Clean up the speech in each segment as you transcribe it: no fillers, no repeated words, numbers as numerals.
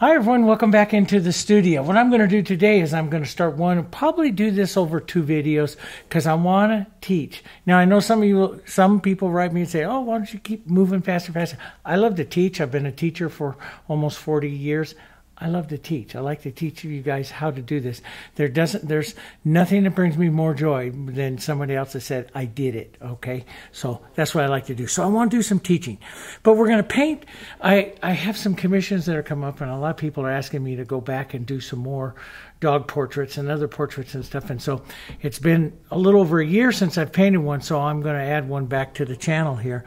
Hi everyone, welcome back into the studio. What I'm going to do today is I'm going to start probably do this over 2 videos because I want to teach. Now I know some people write me and say, oh, why don't you keep moving faster, faster. I love to teach. I've been a teacher for almost 40 years. I love to teach. I like to teach you guys how to do this. There's nothing that brings me more joy than somebody else that said, I did it, okay? So that's what I like to do. So I want to do some teaching. But we're going to paint. I have some commissions that are coming up, and a lot of people are asking me to go back and do some more dog portraits and other portraits and stuff. And so it's been a little over a year since I've painted one, so I'm going to add one back to the channel here.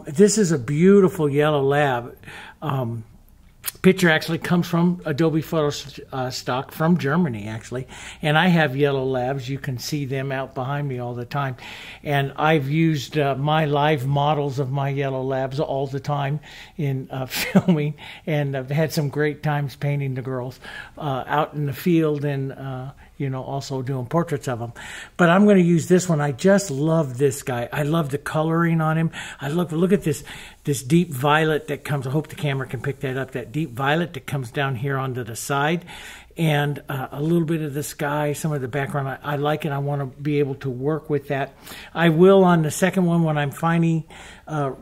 This is a beautiful yellow lab. Picture actually comes from Adobe Photostock from Germany, actually. And I have yellow labs. You can see them out behind me all the time. And I've used my live models of my yellow labs all the time in filming. And I've had some great times painting the girls out in the field and you know, also doing portraits of them. But I'm going to use this one. I just love this guy. I love the coloring on him. Look at this deep violet that comes. I hope the camera can pick that up. That deep violet that comes down here onto the side. And a little bit of the sky, some of the background. I like it. I want to be able to work with that. I will on the second one when I'm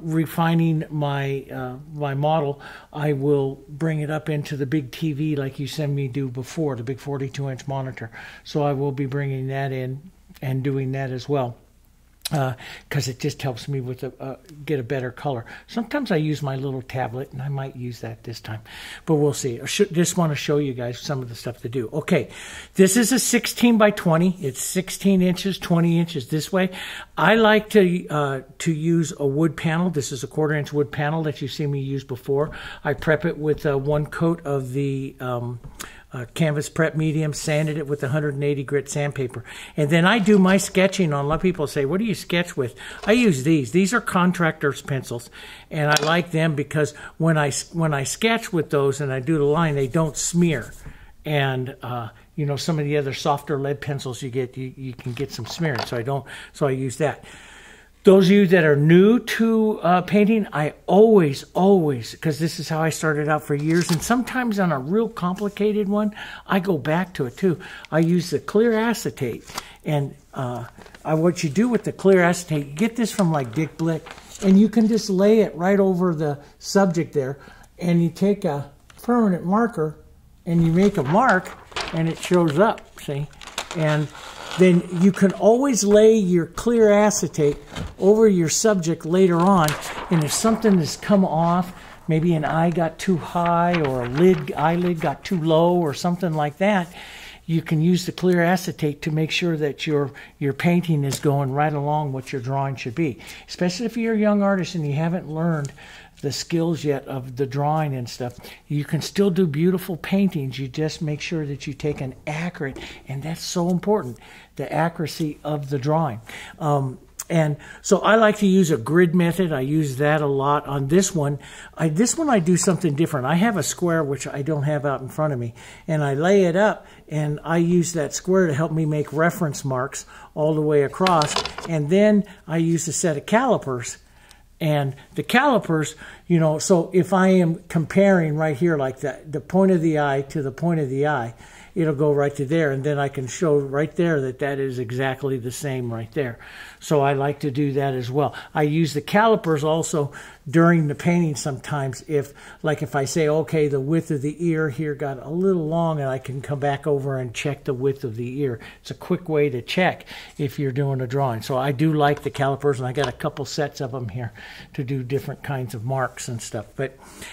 refining my my model. I will bring it up into the big TV like you sent me do before, the big 42-inch monitor. So I will be bringing that in and doing that as well. Because it just helps me with get a better color. Sometimes I use my little tablet, and I might use that this time, but we'll see. I just want to show you guys some of the stuff to do. Okay, this is a 16 by 20. It's 16 inches, 20 inches this way. I like to use a wood panel. This is a 1/4-inch wood panel that you see me use before. I prep it with 1 coat of the canvas prep medium, sanded it with 180 grit sandpaper. And then I do my sketching on. A lot of people say, what do you sketch with? I use these. These are contractor's pencils. And I like them because when I sketch with those and I do the line, they don't smear. And, you know, some of the other softer lead pencils you get, you can get some smearing. So I use that. Those of you that are new to painting, I always, because this is how I started out for years, and sometimes on a real complicated one, I go back to it too. I use the clear acetate, and what you do with the clear acetate, you get this from like Dick Blick, and you can just lay it right over the subject there, and you take a permanent marker, and you make a mark, and it shows up, see? And then you can always lay your clear acetate over your subject later on, and if something has come off, maybe an eye got too high or eyelid got too low or something like that, you can use the clear acetate to make sure that your painting is going right along what your drawing should be. Especially if you're a young artist and you haven't learned the skills yet of the drawing and stuff. You can still do beautiful paintings. You just make sure that you take an accurate, and that's so important, the accuracy of the drawing. And so I like to use a grid method. I use that a lot on this one. I do something different. I have a square, which I don't have out in front of me, and I lay it up, and I use that square to help me make reference marks all the way across. And then I use a set of calipers. And the calipers, you know, so if I am comparing right here like that, the point of the eye to the point of the eye, it'll go right to there. And then I can show right there that that is exactly the same right there. So I like to do that as well. I use the calipers also during the painting sometimes. If I say, okay, the width of the ear here got a little long, and I can come back over and check the width of the ear. It's a quick way to check if you're doing a drawing. So I do like the calipers, and I got a couple sets of them here to do different kinds of marks and stuff.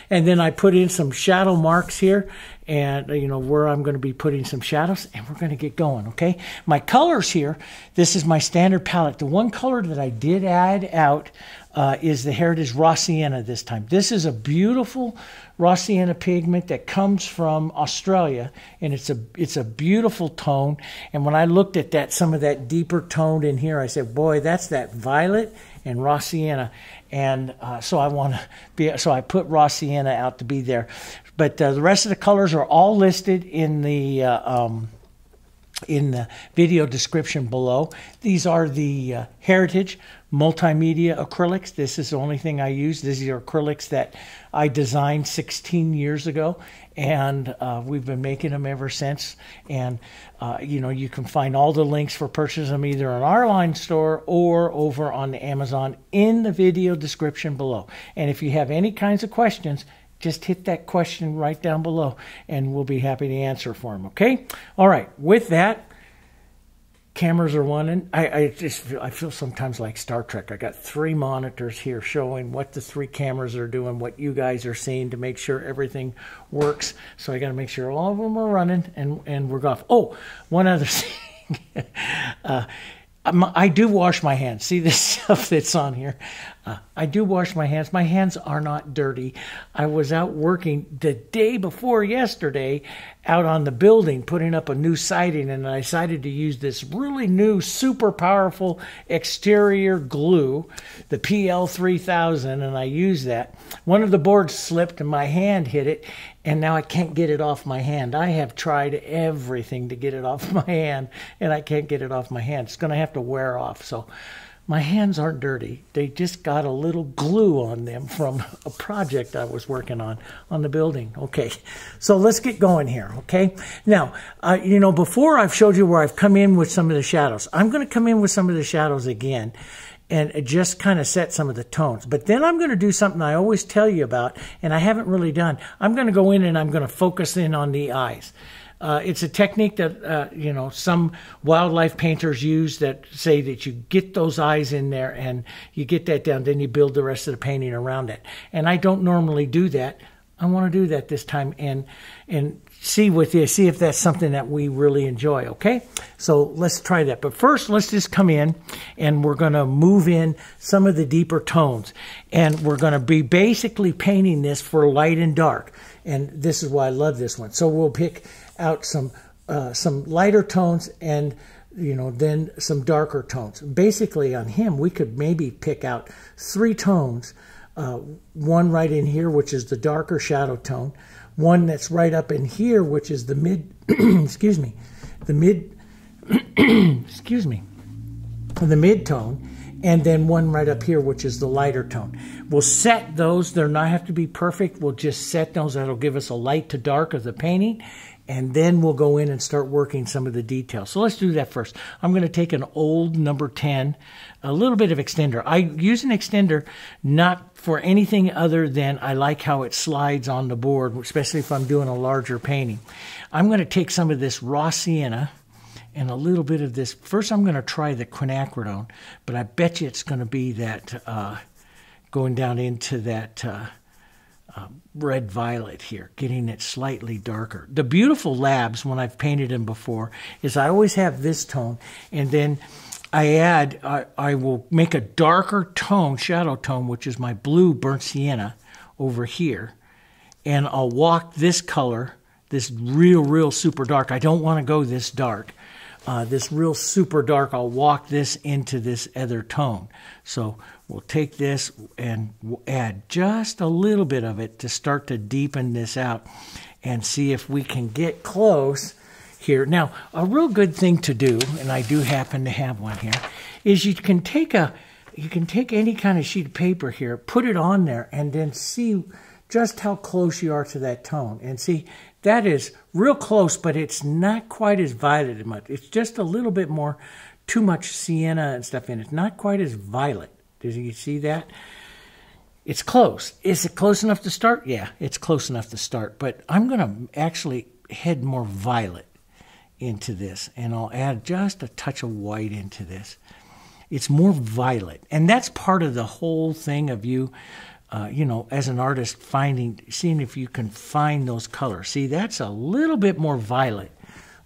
And then I put in some shadow marks here, and you know where I'm going to be putting some shadows, and we're going to get going. Okay, my colors here, this is my standard palette. The one color that I did add out is the Heritage Raw Sienna this time. This is a beautiful Raw Sienna pigment that comes from Australia, and it's a beautiful tone. And when I looked at that, some of that deeper tone in here, I said, boy, that's that violet and Raw Sienna. And so I put Raw Sienna out to be there. But the rest of the colors are all listed in the in the video description below. These are the Heritage Multimedia acrylics. This is the only thing I use. These are acrylics that I designed 16 years ago, and we've been making them ever since. And you know, you can find all the links for purchase them either on our line store or over on the Amazon in the video description below. And if you have any kinds of questions, just hit that question right down below, and we'll be happy to answer for them, okay? All right, with that, cameras are running. I feel sometimes like Star Trek. I got 3 monitors here showing what the 3 cameras are doing, what you guys are seeing to make sure everything works. So I got to make sure all of them are running, and we're off. Oh, one other thing. I do wash my hands. See this stuff that's on here? I do wash my hands. My hands are not dirty. I was out working the day before yesterday out on the building putting up a new siding, and I decided to use this really new super powerful exterior glue, the PL3000, and I used that. One of the boards slipped and my hand hit it, and now I can't get it off my hand. I have tried everything to get it off my hand, and I can't get it off my hand. It's going to have to wear off. So my hands aren't dirty. They just got a little glue on them from a project I was working on the building. Okay, so let's get going here, okay? Now, you know, before I've showed you where I've come in with some of the shadows. I'm going to come in with some of the shadows again and just kind of set some of the tones. But then I'm going to do something I always tell you about, and I haven't really done. I'm going to go in and I'm going to focus in on the eyes. It's a technique that, you know, some wildlife painters use that say that you get those eyes in there and you get that down, then you build the rest of the painting around it. And I don't normally do that. I want to do that this time and see with you, see if that's something that we really enjoy, okay? So let's try that. But first, let's just come in and we're going to move in some of the deeper tones. And we're going to be basically painting this for light and dark. And this is why I love this one. So we'll pick out some lighter tones and, you know, then some darker tones. Basically on him, we could maybe pick out 3 tones. One right in here, which is the darker shadow tone. One that's right up in here, which is the mid, excuse me, the mid, excuse me, the mid tone. And then one right up here, which is the lighter tone. We'll set those. They're not have to be perfect. We'll just set those. That'll give us a light to dark of the painting. And then we'll go in and start working some of the details. So let's do that first. I'm going to take an old number 10, a little bit of extender. I use an extender not for anything other than I like how it slides on the board, especially if I'm doing a larger painting. I'm going to take some of this raw sienna and a little bit of this. First, I'm going to try the quinacridone, but I bet you it's going to be that going down into that red violet here, getting it slightly darker. The beautiful labs, when I've painted them before, is I always have this tone, and then I add, I will make a darker tone, shadow tone, which is my blue burnt sienna over here, and I'll walk this color, this real super dark. I don't want to go this dark. This real super dark, I'll walk this into this other tone. So we'll take this and we'll add just a little bit of it to start to deepen this out and see if we can get close here. Now, a real good thing to do, and I do happen to have one here, is you can take any kind of sheet of paper here, put it on there, and then see just how close you are to that tone. And see, that is real close, but it's not quite as violet much. It's just a little bit more, too much sienna and stuff in it. It's not quite as violet. Did you see that? It's close. Is it close enough to start? Yeah, it's close enough to start. But I'm going to actually head more violet into this, and I'll add just a touch of white into this. It's more violet, and that's part of the whole thing of you, you know, as an artist, seeing if you can find those colors. See, that's a little bit more violet.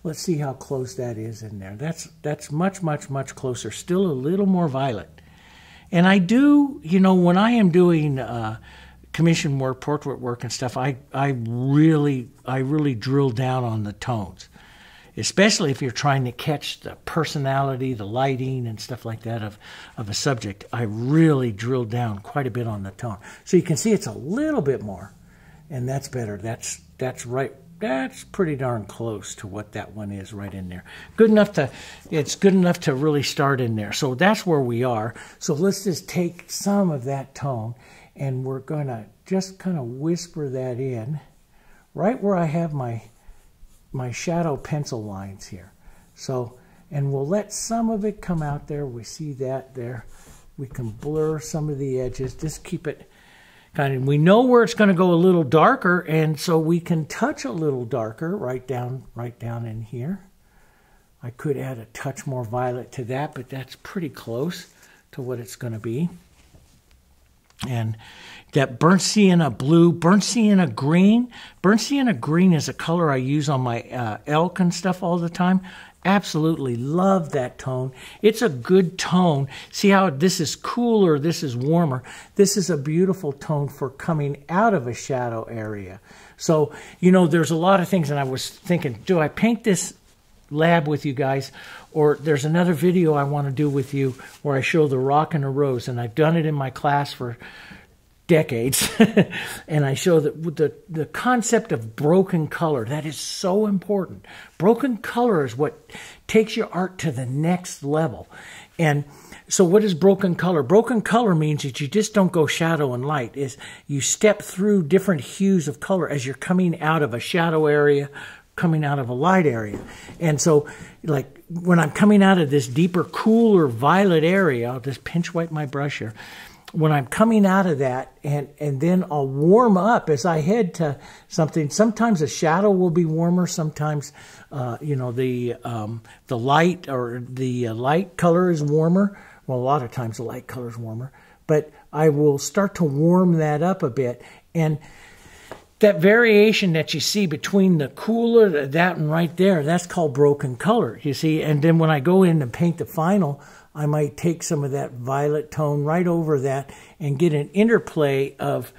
Let's see how close that is in there. That's much closer. Still a little more violet. And I do, you know, when I am doing commission work, portrait work and stuff, I really drill down on the tones, especially if you're trying to catch the personality, the lighting and stuff like that of a subject. I really drill down quite a bit on the tone. So you can see it's a little bit more, and that's better. That's right that's pretty darn close to what that one is right in there. Good enough to, it's good enough to really start in there. So that's where we are. So let's just take some of that tone and we're going to just kind of whisper that in right where I have my shadow pencil lines here. So, and we'll let some of it come out there. We see that there. We can blur some of the edges. Just keep it kind of, we know where it's going to go a little darker, and so we can touch a little darker right down in here. I could add a touch more violet to that, but that's pretty close to what it's going to be. And that burnt sienna blue, burnt sienna green. Burnt sienna green is a color I use on my elk and stuff all the time. Absolutely love that tone. It's a good tone. See how this is cooler, this is warmer. This is a beautiful tone for coming out of a shadow area. So, you know, there's a lot of things, and I was thinking, do I paint this lab with you guys? Or there's another video I want to do with you where I show the rock and a rose, and I've done it in my class for decades. And I show that the concept of broken color, that is so important. Broken color is what takes your art to the next level. And so what is broken color? Broken color means that you just don't go shadow and light. Is you step through different hues of color as you're coming out of a shadow area, coming out of a light area. And so like when I'm coming out of this deeper, cooler violet area, I'll just pinch wipe my brush here. When I'm coming out of that, and then I'll warm up as I head to something. Sometimes a shadow will be warmer. Sometimes, you know, the light or the light color is warmer. Well, a lot of times the light color is warmer. But I will start to warm that up a bit. And that variation that you see between the cooler, that and right there, that's called broken color, you see. And then when I go in and paint the final, I might take some of that violet tone right over that and get an interplay of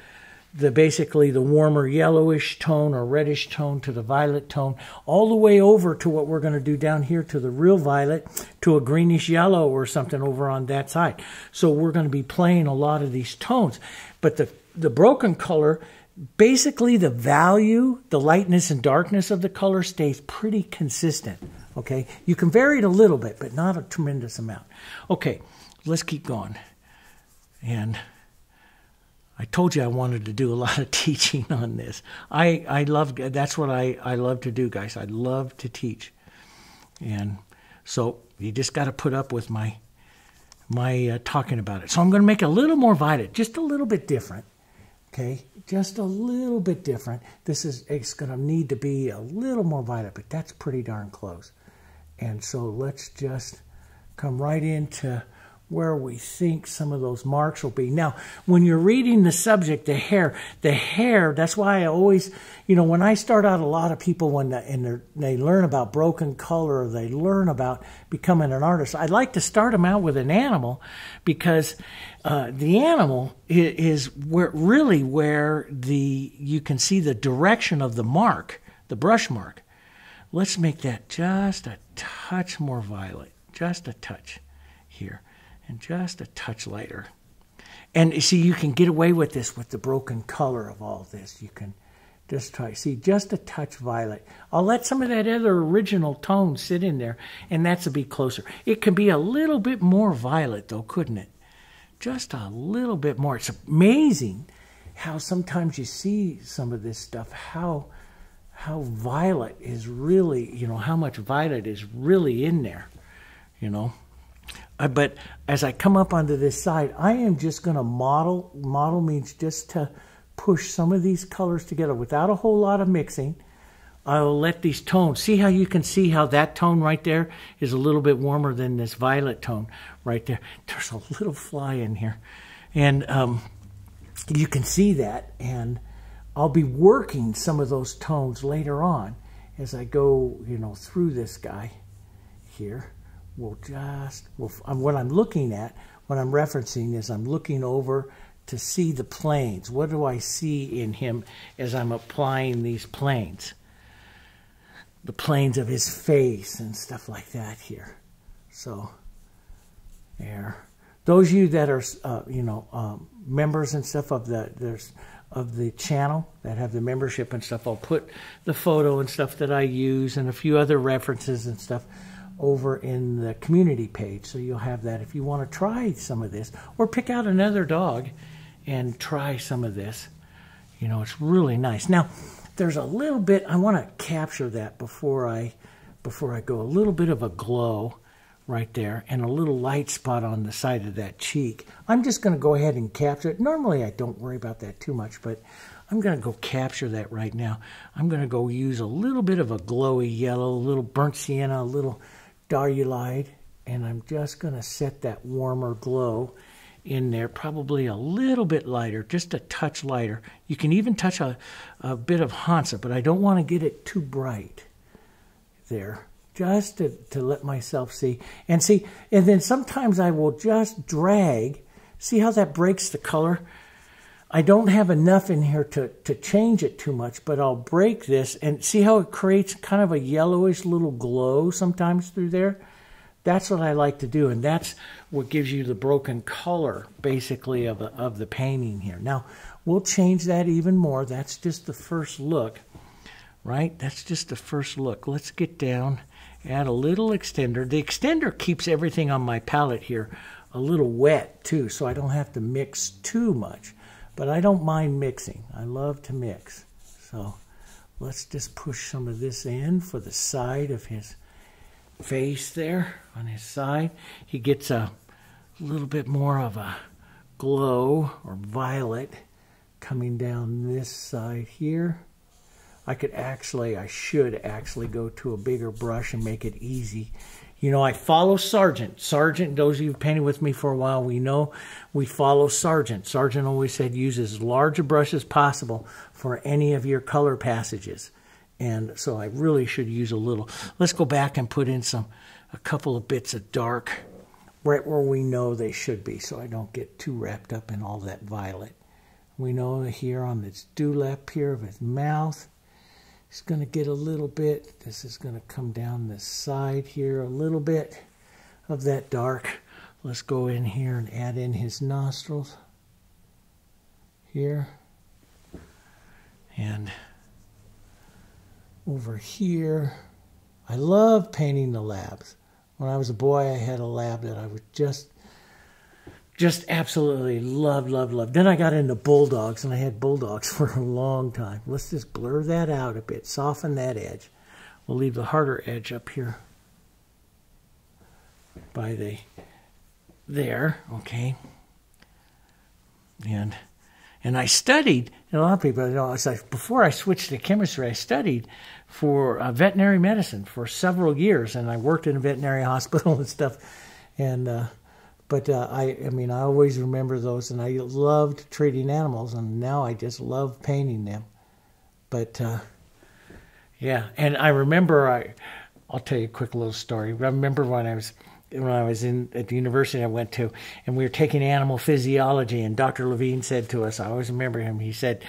basically the warmer yellowish tone or reddish tone to the violet tone, all the way over to what we're going to do down here to the real violet, to a greenish yellow or something over on that side. So we're going to be playing a lot of these tones. But the broken color, basically the value, the lightness and darkness of the color stays pretty consistent. Okay, you can vary it a little bit, but not a tremendous amount. Okay, let's keep going. And I told you I wanted to do a lot of teaching on this. I love, that's what I love to do, guys. I love to teach. And so you just got to put up with my talking about it. So I'm going to make a little more violet, just a little bit different. Okay, just a little bit different. It's going to need to be a little more violet, but that's pretty darn close. And so let's just come right into where we think some of those marks will be. Now, when you're reading the subject, the hair, that's why I always, you know, when I start out, a lot of people, when they learn about broken color, or they learn about becoming an artist, I like to start them out with an animal, because the animal is where you can see the direction of the mark, the brush mark. Let's make that just a touch more violet, just a touch here, and just a touch lighter. And you see, you can get away with this with the broken color of all this. You can just try, see, just a touch violet. I'll let some of that other original tone sit in there, and that's a bit closer. It can be a little bit more violet, though, couldn't it? Just a little bit more. It's amazing how sometimes you see some of this stuff, how violet is really, you know, how much violet is really in there, you know. But as I come up onto this side, I am just going to model. Model means just to push some of these colors together without a whole lot of mixing. I'll let these tones, see how you can see how that tone right there is a little bit warmer than this violet tone right there. There's a little fly in here. And you can see that, and I'll be working some of those tones later on as I go, you know, through this guy here. What I'm looking at, what I'm referencing is I'm looking over to see the planes. What do I see in him as I'm applying these planes? The planes of his face and stuff like that here. So, there. Those of you that are, you know, members and stuff of the channel that have the membership and stuff, I'll put the photo and stuff that I use and a few other references and stuff over in the community page. So you'll have that if you want to try some of this or pick out another dog and try some of this. You know, it's really nice. Now, there's a little bit, I want to capture that before I go, a little bit of a glow right there and a little light spot on the side of that cheek. I'm just going to go ahead and capture it. Normally I don't worry about that too much, but I'm going to go capture that right now. I'm going to go use a little bit of a glowy yellow, a little burnt sienna, a little diarylide, and I'm just going to set that warmer glow in there, probably a little bit lighter, just a touch lighter. You can even touch a bit of Hansa, but I don't want to get it too bright there, just to let myself see. And then sometimes I will just drag. See how that breaks the color? I don't have enough in here to change it too much, but I'll break this and see how it creates kind of a yellowish little glow sometimes through there. That's what I like to do, and that's what gives you the broken color, basically, of the painting here. Now, we'll change that even more. That's just the first look, right? That's just the first look. Let's get down, add a little extender. The extender keeps everything on my palette here a little wet, too, so I don't have to mix too much. But I don't mind mixing. I love to mix. So let's just push some of this in for the side of his face there on his side. He gets a little bit more of a glow or violet coming down this side here. I should actually go to a bigger brush and make it easy. You know, I follow Sargent. Sargent, those of you who've painted with me for a while, we know we follow Sargent. Sargent always said use as large a brush as possible for any of your color passages. And so I really should use a little. Let's go back and put in a couple of bits of dark right where we know they should be, so I don't get too wrapped up in all that violet. We know here on this dewlap here of his mouth, he's going to get a little bit. This is going to come down this side here, a little bit of that dark. Let's go in here and add in his nostrils here. And over here, I love painting the labs. When I was a boy, I had a lab that I would just absolutely love. Then I got into bulldogs, and I had bulldogs for a long time. Let's just blur that out a bit, soften that edge. We'll leave the harder edge up here by there, okay. And I studied, and a lot of people, you know, it's like before I switched to chemistry, I studied for veterinary medicine for several years, and I worked in a veterinary hospital and stuff. And I mean, I always remember those, and I loved treating animals, and now I just love painting them. But yeah, and I remember I'll tell you a quick little story. I remember when I was at the university I went to, and we were taking animal physiology, and Dr. Levine said to us, I always remember him, he said,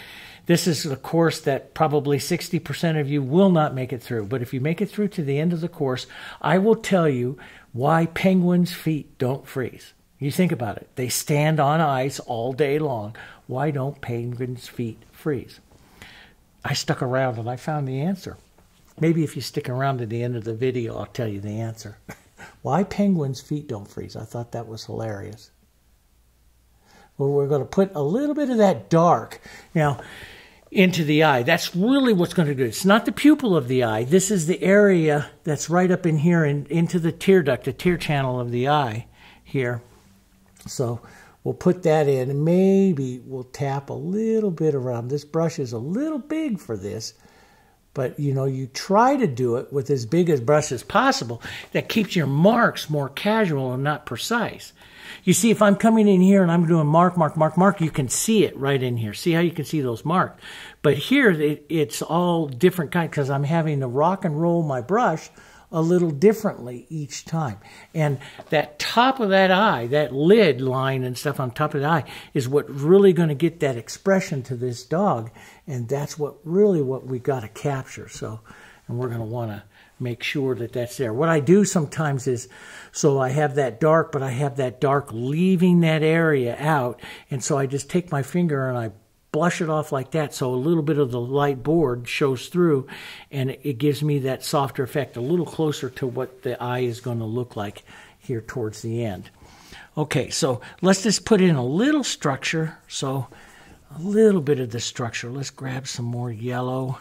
this is a course that probably 60% of you will not make it through, but if you make it through to the end of the course, I will tell you why penguins' feet don't freeze. You think about it. They stand on ice all day long. Why don't penguins' feet freeze? I stuck around and I found the answer. Maybe if you stick around to the end of the video, I'll tell you the answer. Why penguins' feet don't freeze. I thought that was hilarious. Well, we're going to put a little bit of that dark now into the eye. That's really what's going to do it. It's not the pupil of the eye. This is the area that's right up in here and into the tear duct, the tear channel of the eye here. So we'll put that in, and maybe we'll tap a little bit around. This brush is a little big for this. But, you know, you try to do it with as big a brush as possible. That keeps your marks more casual and not precise. You see, if I'm coming in here and I'm doing mark, you can see it right in here. See how you can see those marks? But here, it's all different kind because I'm having to rock and roll my brush a little differently each time. And that top of that eye, that lid line and stuff on top of the eye is what really going to get that expression to this dog. And that's what we got to capture. So, and we're going to want to make sure that that's there. What I do sometimes is, so I have that dark, but I have that dark leaving that area out. And so I just take my finger and I blush it off like that, so a little bit of the light board shows through, and it gives me that softer effect, a little closer to what the eye is going to look like here towards the end. Okay, so let's just put in a little structure. So a little bit of the structure. Let's grab some more yellow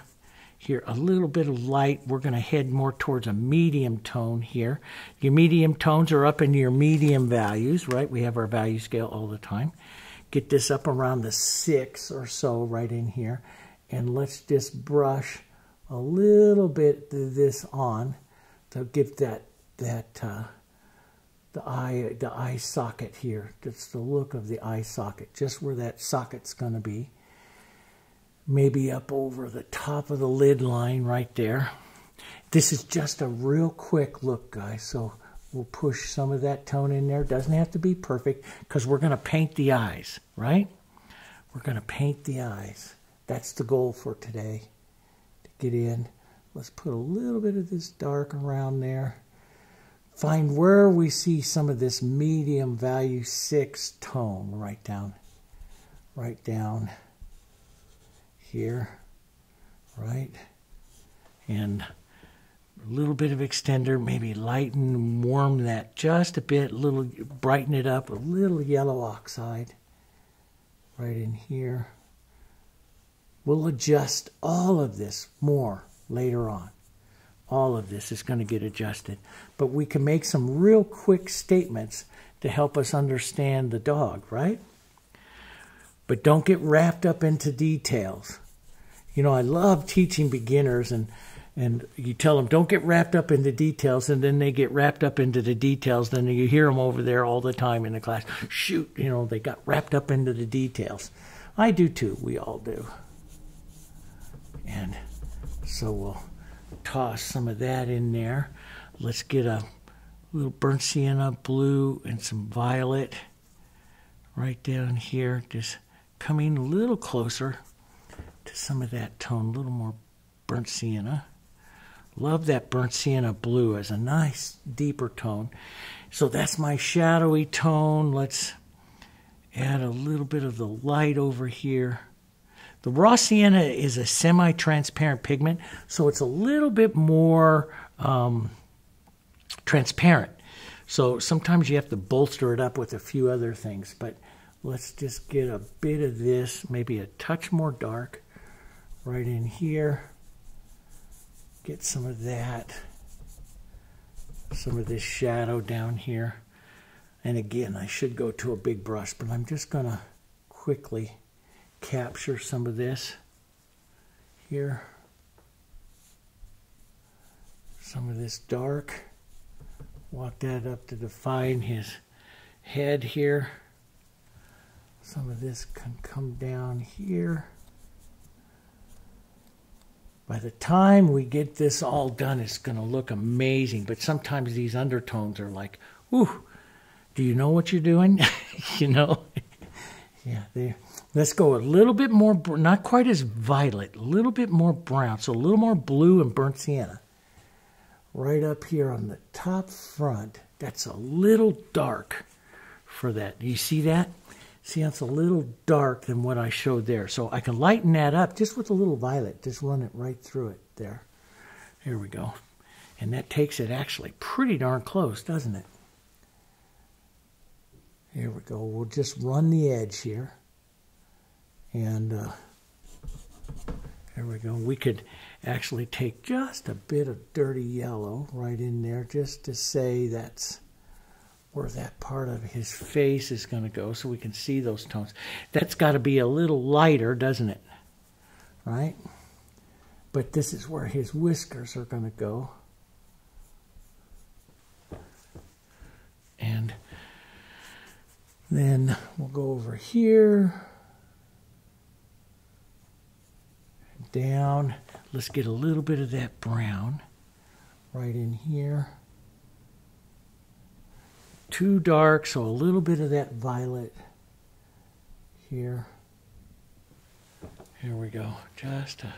here, a little bit of light. We're going to head more towards a medium tone here. Your medium tones are up in your medium values, right? We have our value scale all the time. Get this up around the 6 or so right in here. And let's just brush a little bit of this on to give the eye socket here. That's the look of the eye socket, just where that socket's going to be. Maybe up over the top of the lid line right there. This is just a real quick look, guys. So we'll push some of that tone in there. Doesn't have to be perfect because we're going to paint the eyes, right? We're going to paint the eyes. That's the goal for today, to get in. Let's put a little bit of this dark around there. Find where we see some of this medium value 6 tone right down here, right? And a little bit of extender, maybe lighten and warm that just a bit, brighten it up, a little yellow oxide right in here. We'll adjust all of this more later on. All of this is going to get adjusted. But we can make some real quick statements to help us understand the dog, right? But don't get wrapped up into details. You know, I love teaching beginners, and you tell them, don't get wrapped up in the details, and then they get wrapped up into the details. Then you hear them over there all the time in the class. Shoot, you know, they got wrapped up into the details. I do too. We all do. And so we'll toss some of that in there. Let's get a little burnt sienna blue and some violet right down here, just coming a little closer to some of that tone, a little more burnt sienna. Love that burnt sienna blue as a nice deeper tone. So that's my shadowy tone. Let's add a little bit of the light over here. The raw sienna is a semi-transparent pigment, so it's a little bit more transparent. So sometimes you have to bolster it up with a few other things, but let's just get a bit of this, maybe a touch more dark right in here. Get some of that, some of this shadow down here. And again, I should go to a big brush, but I'm just going to quickly capture some of this here. Some of this dark. Walk that up to define his head here. Some of this can come down here. By the time we get this all done, it's going to look amazing. But sometimes these undertones are like, whew, do you know what you're doing? You know? Yeah, there. Let's go a little bit more, not quite as violet, a little bit more brown. So a little more blue and burnt sienna. Right up here on the top front, that's a little dark for that. You see that? See, that's a little dark than what I showed there. So I can lighten that up just with a little violet. Just run it right through it there. Here we go. And that takes it actually pretty darn close, doesn't it? Here we go. We'll just run the edge here. And there we go. We could actually take just a bit of dirty yellow right in there just to say that's where that part of his face is going to go, so we can see those tones. That's got to be a little lighter, doesn't it? Right? But this is where his whiskers are going to go. And then we'll go over here. Down. Let's get a little bit of that brown right in here. Too dark, so a little bit of that violet here. Here we go. Just a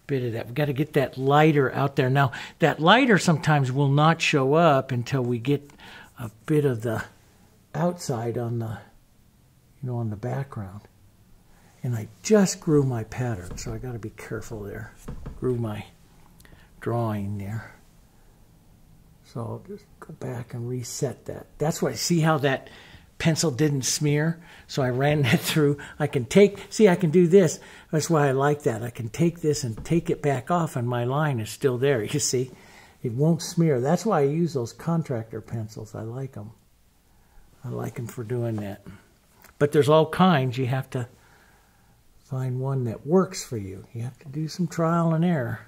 bit of that. We've got to get that lighter out there. Now, that lighter sometimes will not show up until we get a bit of the outside on the, on the background. And I just grew my pattern, so I got to be careful there. Grew my drawing there. So I'll just go back and reset that. That's why, see how that pencil didn't smear? So I ran that through. I can take, see, I can do this. That's why I like that. I can take this and take it back off, and my line is still there. You see? It won't smear. That's why I use those contractor pencils. I like them. I like them for doing that. But there's all kinds. You have to find one that works for you. You have to do some trial and error.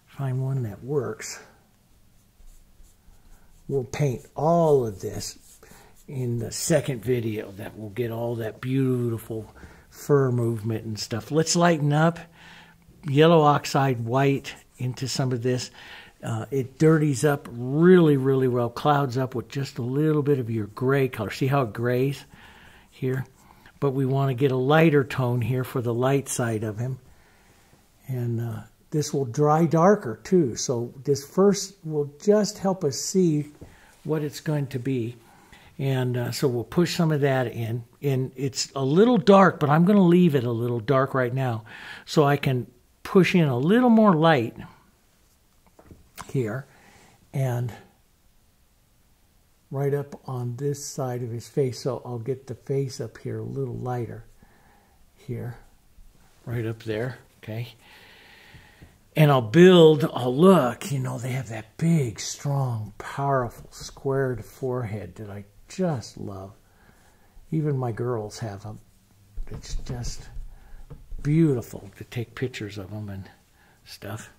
Find one that works. We'll paint all of this in the second video. That will get all that beautiful fur movement and stuff. Let's lighten up. Yellow oxide white into some of this. It dirties up really, really well. Clouds up with just a little bit of your gray color. See how it grays here? But we want to get a lighter tone here for the light side of him. And this will dry darker too. So this first will just help us see what it's going to be. And so we'll push some of that in. And it's a little dark, but I'm going to leave it a little dark right now. So I can push in a little more light here. And right up on this side of his face. So I'll get the face up here a little lighter here. Right up there. Okay. And I'll look, you know, they have that big, strong, powerful, squared forehead that I just love. Even my girls have them. It's just beautiful to take pictures of them and stuff.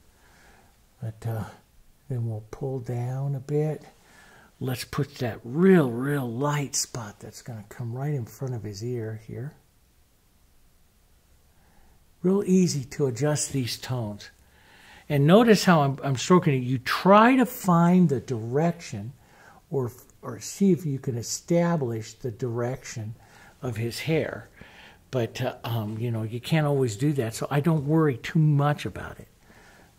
But then we'll pull down a bit. Let's put that real light spot that's going to come right in front of his ear here. Real easy to adjust these tones. And notice how I'm stroking it. You try to find the direction or see if you can establish the direction of his hair. But, you know, you can't always do that. So I don't worry too much about it.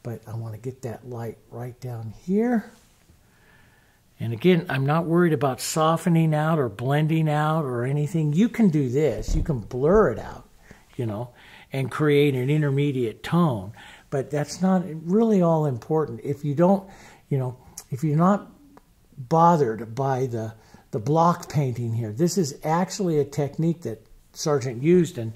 But I want to get that light right down here. And again, I'm not worried about softening out or blending out or anything. You can do this. You can blur it out, you know, and create an intermediate tone. But that's not really all important. If you don't, you know, if you're not bothered by the block painting here, this is actually a technique that Sargent used, and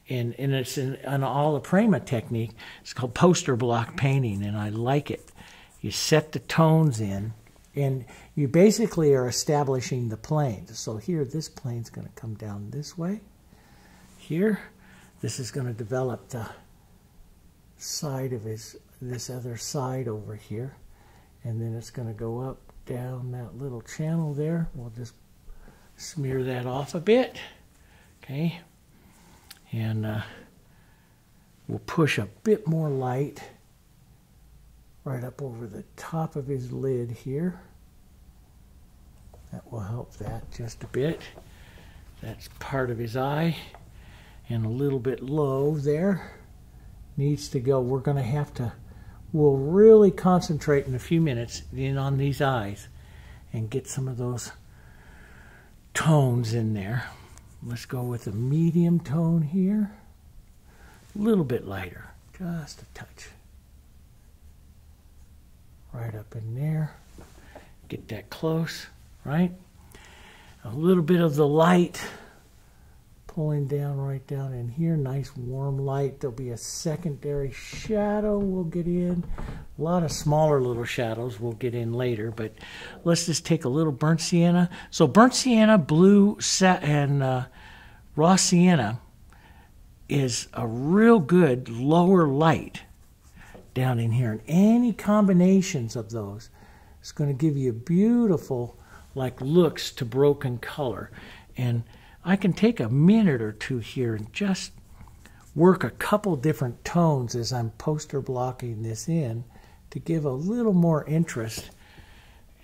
it's an alla prima technique. It's called poster block painting, and I like it. You set the tones in, and you basically are establishing the planes. So here, this plane's going to come down this way. Here, this is going to develop the side of this other side over here, and then it's going to go up down that little channel there. We'll just smear that off a bit, okay, and we'll push a bit more light right up over the top of his lid here. That will help that just a bit. That's part of his eye, and a little bit low there. Needs to go. We're going to have to, we'll really concentrate in a few minutes in on these eyes and get some of those tones in there. Let's go with a medium tone here. A little bit lighter, just a touch. Right up in there. Get that close, right? A little bit of the light pulling down right down in here. Nice warm light. There'll be a secondary shadow we'll get in. A lot of smaller little shadows we'll get in later, but let's just take a little burnt sienna. So burnt sienna, blue, and raw sienna is a real good lower light down in here. And any combinations of those is going to give you beautiful like looks to broken color. And I can take a minute or two here and just work a couple different tones as I'm poster blocking this in to give a little more interest,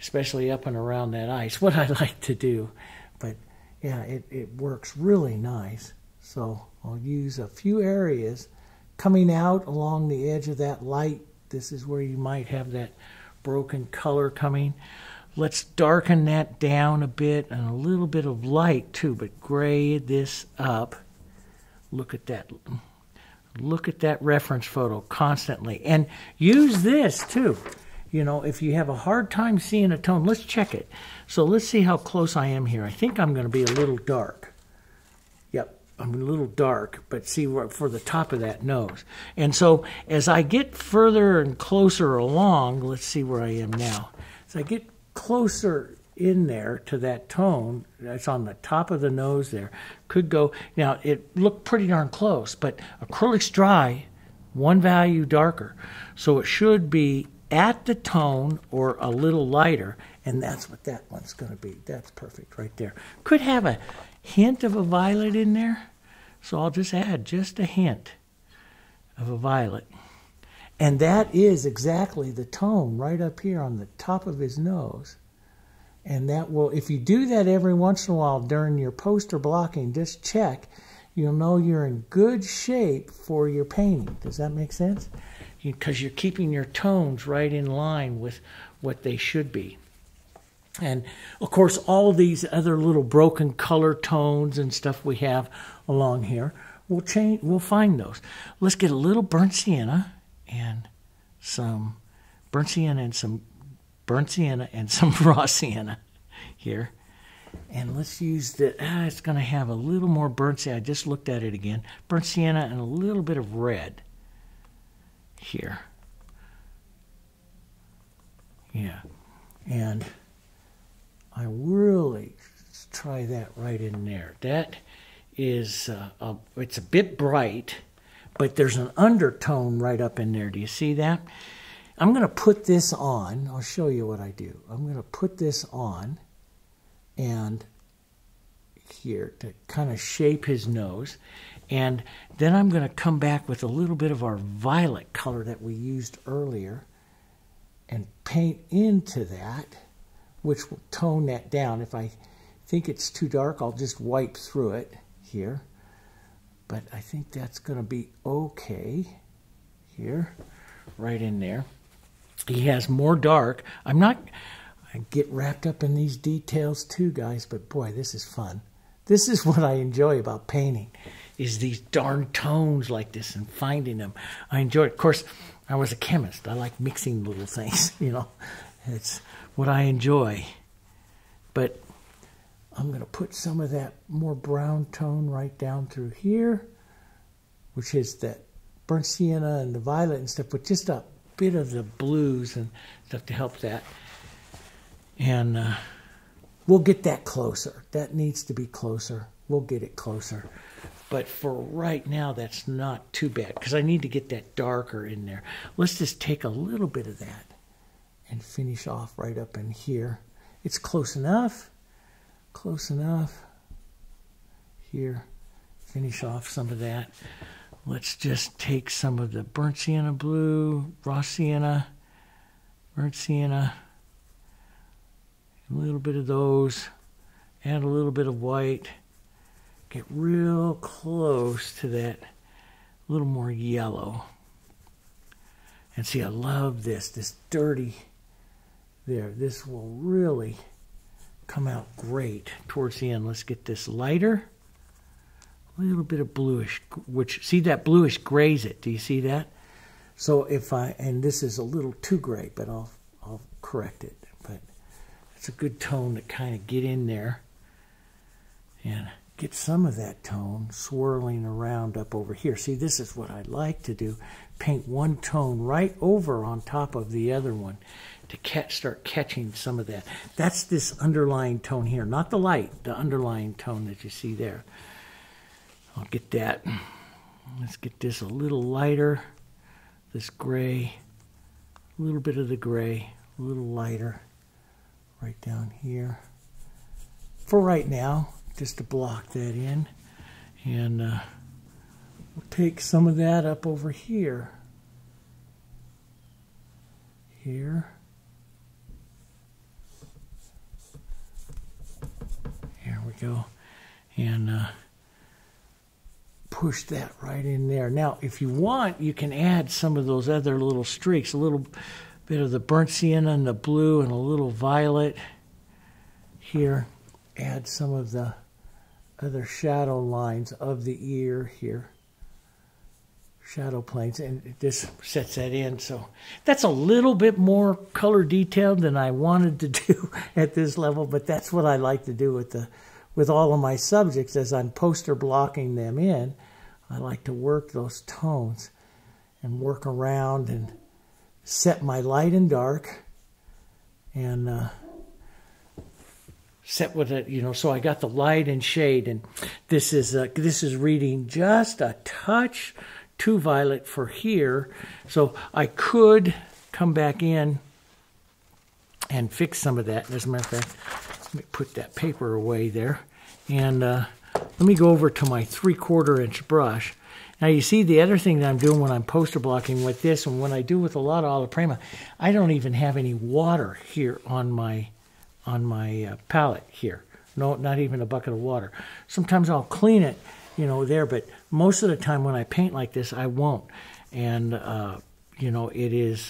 especially up and around that eye. It's what I like to do. But yeah, it works really nice. So I'll use a few areas coming out along the edge of that light. This is where you might have that broken color coming. Let's darken that down a bit and a little bit of light too, but gray this up Look at that. Look at that reference photo constantly. And use this too. You know, if you have a hard time seeing a tone, let's check it. So let's see how close I am here. I think I'm going to be a little dark. Yep, I'm a little dark, but see for the top of that nose. And so as I get further and closer along, let's see where I am now. As I get closer in there to that tone, that's on the top of the nose there, could go, now it looked pretty darn close, but acrylic's dry, one value darker. So it should be at the tone or a little lighter, and that's what that one's going to be. That's perfect right there. Could have a hint of a violet in there, so I'll just add just a hint of a violet. And that is exactly the tone right up here on the top of his nose. And that will, if you do that every once in a while during your poster blocking, just check, you'll know you're in good shape for your painting. Does that make sense? Because you're keeping your tones right in line with what they should be. And of course, all these other little broken color tones and stuff we have along here, we'll find those. Let's get a little burnt sienna and some burnt sienna and some burnt sienna and some raw sienna here. And let's use the, it's going to have a little more burnt sienna. I just looked at it again. Burnt sienna and a little bit of red here. Yeah. And I really try that right in there. That is, it's a bit bright, but there's an undertone right up in there. Do you see that? I'm going to put this on. I'll show you what I do. I'm going to put this on and here to kind of shape his nose. And then I'm going to come back with a little bit of our violet color that we used earlier and paint into that, which will tone that down. If I think it's too dark, I'll just wipe through it here. But I think that's going to be okay here, right in there. He has more dark. I get wrapped up in these details too, guys, but boy, this is fun. This is what I enjoy about painting, is these darn tones like this and finding them. I enjoy it. Of course, I was a chemist. I like mixing little things, you know. It's what I enjoy. But I'm going to put some of that more brown tone right down through here, which is that burnt sienna and the violet and stuff, but just a bit of the blues and stuff to help that. And we'll get that closer. That needs to be closer. We'll get it closer. But for right now, that's not too bad because I need to get that darker in there. Let's just take a little bit of that and finish off right up in here. It's close enough. Close enough. Here. Finish off some of that. Let's just take some of the burnt sienna blue, raw sienna, burnt sienna, a little bit of those, add a little bit of white, get real close to that, a little more yellow. And see, I love this dirty there. This will really come out great towards the end. Let's get this lighter. A little bit of bluish, which, see that bluish grays it. Do you see that? So if I, and this is a little too gray, but I'll correct it. But it's a good tone to kind of get in there and get some of that tone swirling around up over here. See, this is what I like to do. Paint one tone right over on top of the other one to start catching some of that. That's this underlying tone here, not the light, the underlying tone that you see there. I'll get that. Let's get this a little lighter. This gray, a little bit of the gray, a little lighter right down here. For right now, just to block that in. And we'll take some of that up over here. Here. Here we go. And push that right in there. Now, if you want, you can add some of those other little streaks, a little bit of the burnt sienna and the blue and a little violet here. Add some of the other shadow lines of the ear here. Shadow planes, and this sets that in. So that's a little bit more color detailed than I wanted to do at this level, but that's what I like to do with all of my subjects as I'm poster blocking them in. I like to work those tones and work around and set my light and dark and set with it, you know, so I got the light and shade, and this is reading just a touch too violet for here, so I could come back in and fix some of that. As a matter of fact, let me put that paper away there, and let me go over to my 3/4 inch brush. Now you see the other thing that I'm doing when I'm poster blocking with this, and when I do with a lot of Alla Prima, I don't even have any water here on my palette here. No, not even a bucket of water. Sometimes I'll clean it, you know, there, but most of the time when I paint like this, I won't. And, you know, it's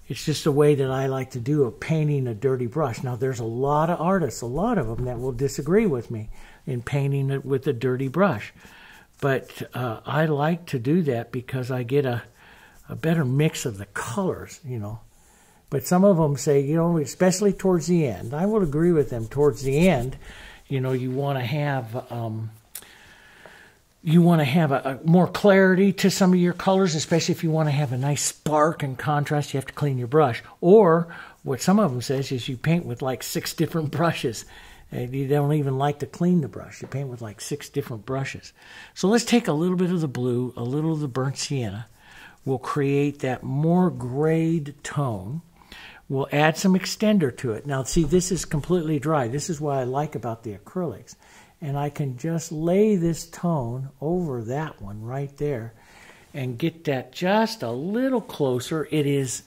just a way that I like to do of painting a dirty brush. Now, there's a lot of artists, a lot of them, that will disagree with me in painting it with a dirty brush. But I like to do that because I get a better mix of the colors, you know. But some of them say, you know, especially towards the end, I will agree with them. Towards the end, you know, you want to have a more clarity to some of your colors, especially if you want to have a nice spark and contrast. You have to clean your brush. Or what some of them says is you paint with like 6 different brushes. And you don't even like to clean the brush. You paint with like 6 different brushes. So let's take a little bit of the blue, a little of the burnt sienna. We'll create that more grayed tone. We'll add some extender to it. Now, see, this is completely dry. This is what I like about the acrylics. And I can just lay this tone over that one right there and get that just a little closer. It is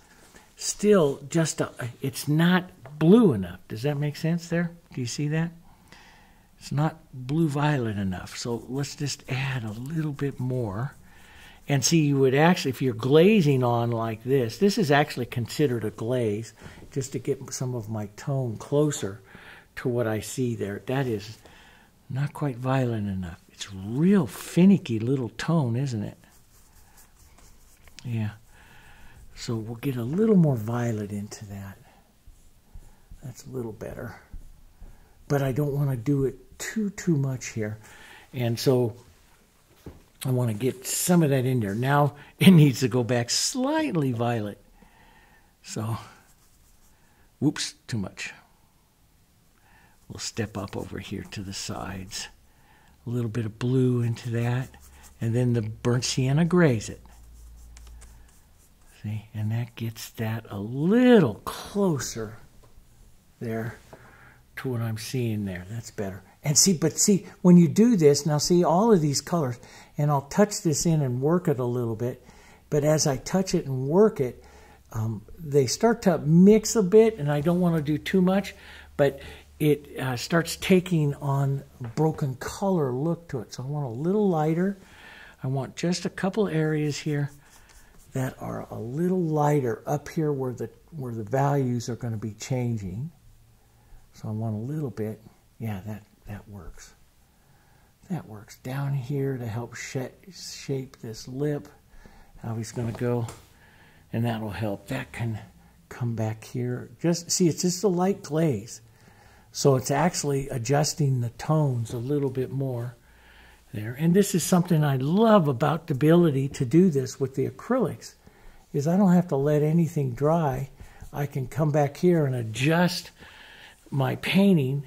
still just it's not blue enough. Does that make sense there? Do you see that? It's not blue-violet enough. So let's just add a little bit more. And see, you would actually, if you're glazing on like this is actually considered a glaze, just to get some of my tone closer to what I see there. That is not quite violet enough. It's real finicky little tone, isn't it? Yeah. So we'll get a little more violet into that. That's a little better. But I don't want to do it too much here. And so I want to get some of that in there. Now it needs to go back slightly violet. So, whoops, too much. We'll step up over here to the sides. A little bit of blue into that. And then the burnt sienna grays it. See, and that gets that a little closer there to what I'm seeing there. That's better. And see, but see, when you do this, now see all of these colors, and I'll touch this in and work it a little bit, but as I touch it and work it, they start to mix a bit, and I don't want to do too much, but it starts taking on a broken color look to it. So I want a little lighter. I want just a couple areas here that are a little lighter up here where the values are going to be changing. So I want a little bit. Yeah, that works. That works. Down here to help shape this lip, how he's going to go, and that'll help. That can come back here. Just see, it's just a light glaze. So it's actually adjusting the tones a little bit more there. And this is something I love about the ability to do this with the acrylics, is I don't have to let anything dry. I can come back here and adjust my painting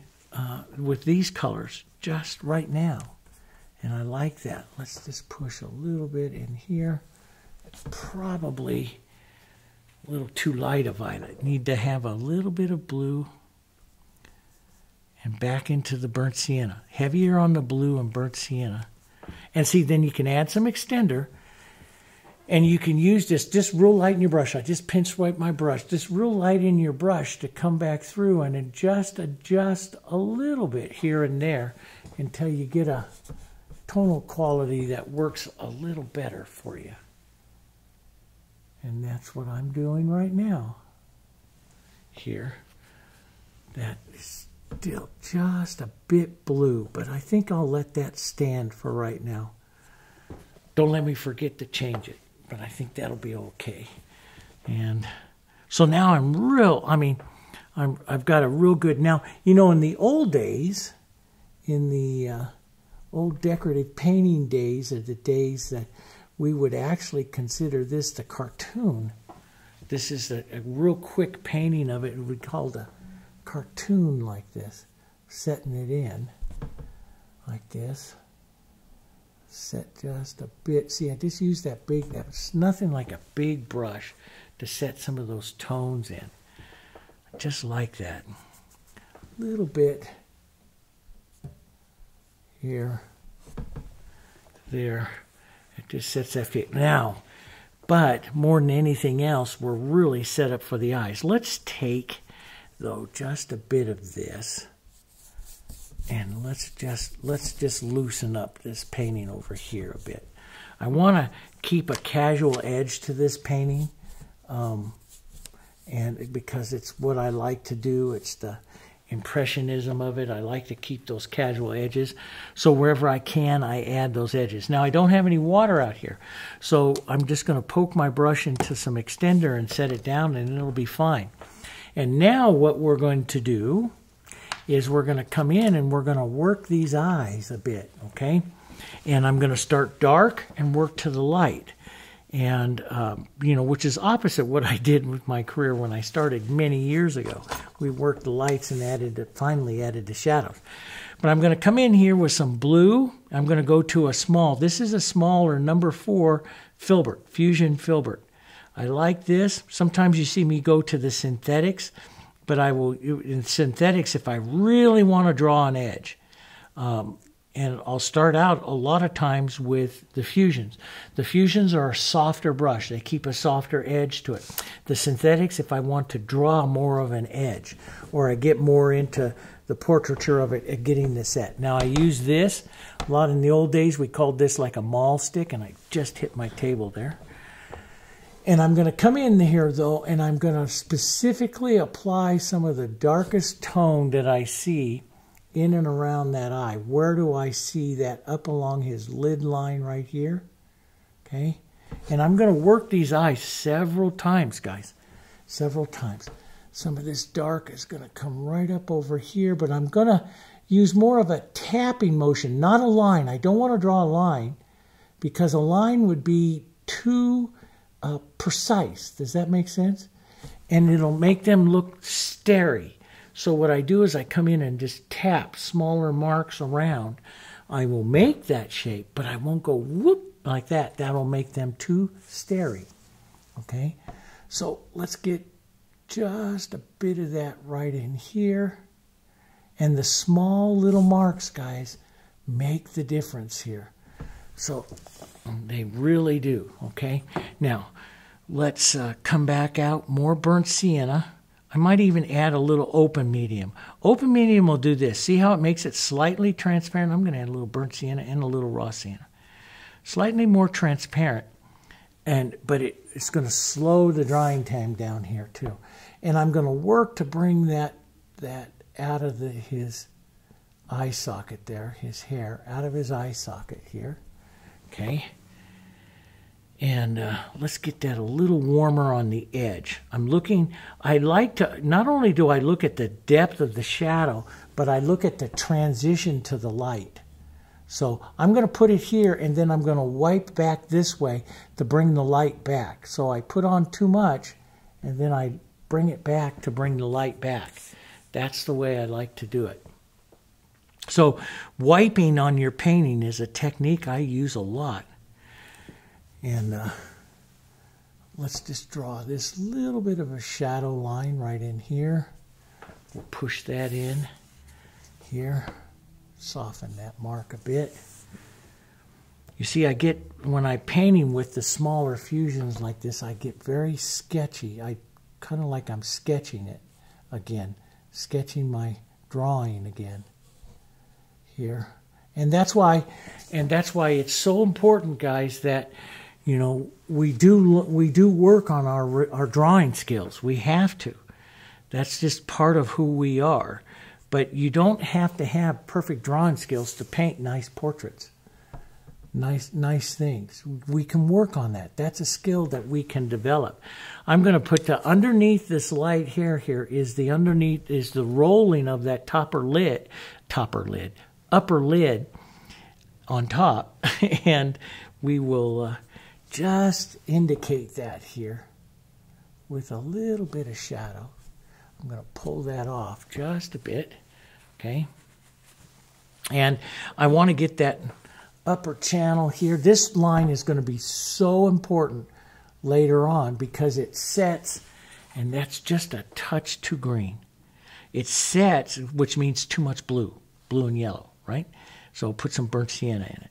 with these colors just right now. And I like that. Let's just push a little bit in here. It's probably a little too light of violet. Need to have a little bit of blue and back into the burnt sienna. Heavier on the blue and burnt sienna. And see, then you can add some extender. And you can use this just real light in your brush. I just pinch swipe my brush. Just real light in your brush to come back through and adjust a little bit here and there until you get a tonal quality that works a little better for you. And that's what I'm doing right now here. That is still just a bit blue, but I think I'll let that stand for right now. Don't let me forget to change it, but I think that'll be okay. And so now I've got a real good, now, you know, in the old days, in the old decorative painting days, are the days that we would actually consider this the cartoon. This is a real quick painting of it. We called a cartoon like this. Setting it in like this. Set just a bit. See, I just used that big, that's nothing like a big brush to set some of those tones in. Just like that. A little bit here, there. It just sets that fit. Now, but more than anything else, we're really set up for the eyes. Let's take, though, just a bit of this, and let's just loosen up this painting over here a bit. I want to keep a casual edge to this painting, and because it's what I like to do, it's the impressionism of it. I like to keep those casual edges. So wherever I can, I add those edges. Now, I don't have any water out here, so I'm just going to poke my brush into some extender and set it down, and it'll be fine. And now what we're going to do is we're going to come in and we're going to work these eyes a bit, okay? And I'm going to start dark and work to the light. And, you know, which is opposite what I did with my career when I started many years ago. We worked the lights and finally added the shadows. But I'm going to come in here with some blue. I'm going to go to a small. This is a smaller number 4 filbert, Fusion filbert. I like this. Sometimes you see me go to the synthetics, but I will, in synthetics, if I really want to draw an edge, and I'll start out a lot of times with the fusions. The fusions are a softer brush. They keep a softer edge to it. The synthetics, if I want to draw more of an edge, or I get more into the portraiture of it, getting the set. Now I use this, a lot in the old days we called this like a maul stick, and I just hit my table there. And I'm going to come in here though, and I'm going to specifically apply some of the darkest tone that I see in and around that eye. Where do I see that? Up along his lid line right here. Okay? And I'm going to work these eyes several times, guys. Several times. Some of this dark is going to come right up over here, but I'm going to use more of a tapping motion, not a line. I don't want to draw a line because a line would be too precise. Does that make sense? And it'll make them look starry. So what I do is I come in and just tap smaller marks around. I will make that shape, but I won't go whoop like that. That'll make them too starry. Okay? So let's get just a bit of that right in here. And the small little marks, guys, make the difference here. So they really do. Okay? Now, let's come back out. More burnt sienna. I might even add a little open medium. Open medium will do this. See how it makes it slightly transparent? I'm going to add a little burnt sienna and a little raw sienna. Slightly more transparent, but it's going to slow the drying time down here too. And I'm going to work to bring that out of his eye socket there, his hair, out of his eye socket here. Okay. And let's get that a little warmer on the edge. I like to, not only do I look at the depth of the shadow, but I look at the transition to the light. So I'm going to put it here, and then I'm going to wipe back this way to bring the light back. So I put on too much, and then I bring it back to bring the light back. That's the way I like to do it. So wiping on your painting is a technique I use a lot. And let's just draw this little bit of a shadow line right in here. We'll push that in here. Soften that mark a bit. You see, when I'm painting with the smaller fusions like this, I get very sketchy. I kind of like I'm sketching it again. Sketching my drawing again here. And that's why it's so important, guys, that you know, we do work on our drawing skills. We have to. That's just part of who we are. But you don't have to have perfect drawing skills to paint nice portraits. Nice things. We can work on that. That's a skill that we can develop. I'm going to put the underneath this light hair here is the rolling of that upper lid on top, and we will just indicate that here with a little bit of shadow. I'm going to pull that off just a bit, okay? And I want to get that upper channel here. This line is going to be so important later on because it sets, and that's just a touch too green. It sets, which means too much blue and yellow, right? So put some burnt sienna in it.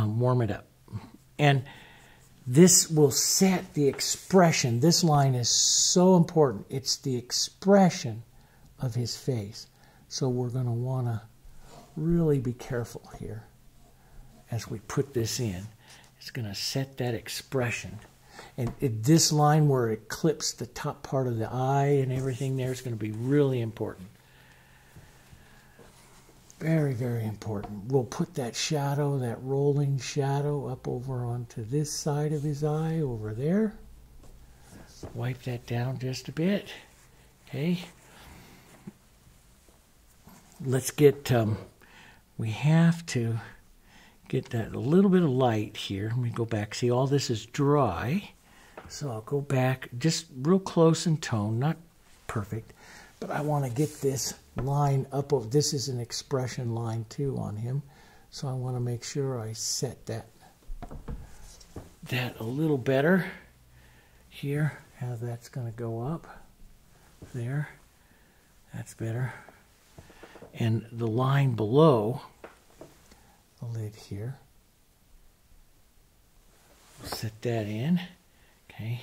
Warm it up. And this will set the expression. This line is so important. It's the expression of his face. So we're going to want to really be careful here as we put this in. It's going to set that expression. And this line where it clips the top part of the eye and everything there is going to be really important. Very, very important. We'll put that shadow, that rolling shadow, up over onto this side of his eye over there. Wipe that down just a bit. Okay. Let's get, we have to get that a little bit of light here. Let me go back. See, all this is dry. So I'll go back just real close in tone, not perfect. But I want to get this line up. This is an expression line too on him. So I want to make sure I set that a little better here. How that's going to go up there. That's better. And the line below the lid here. Set that in. Okay.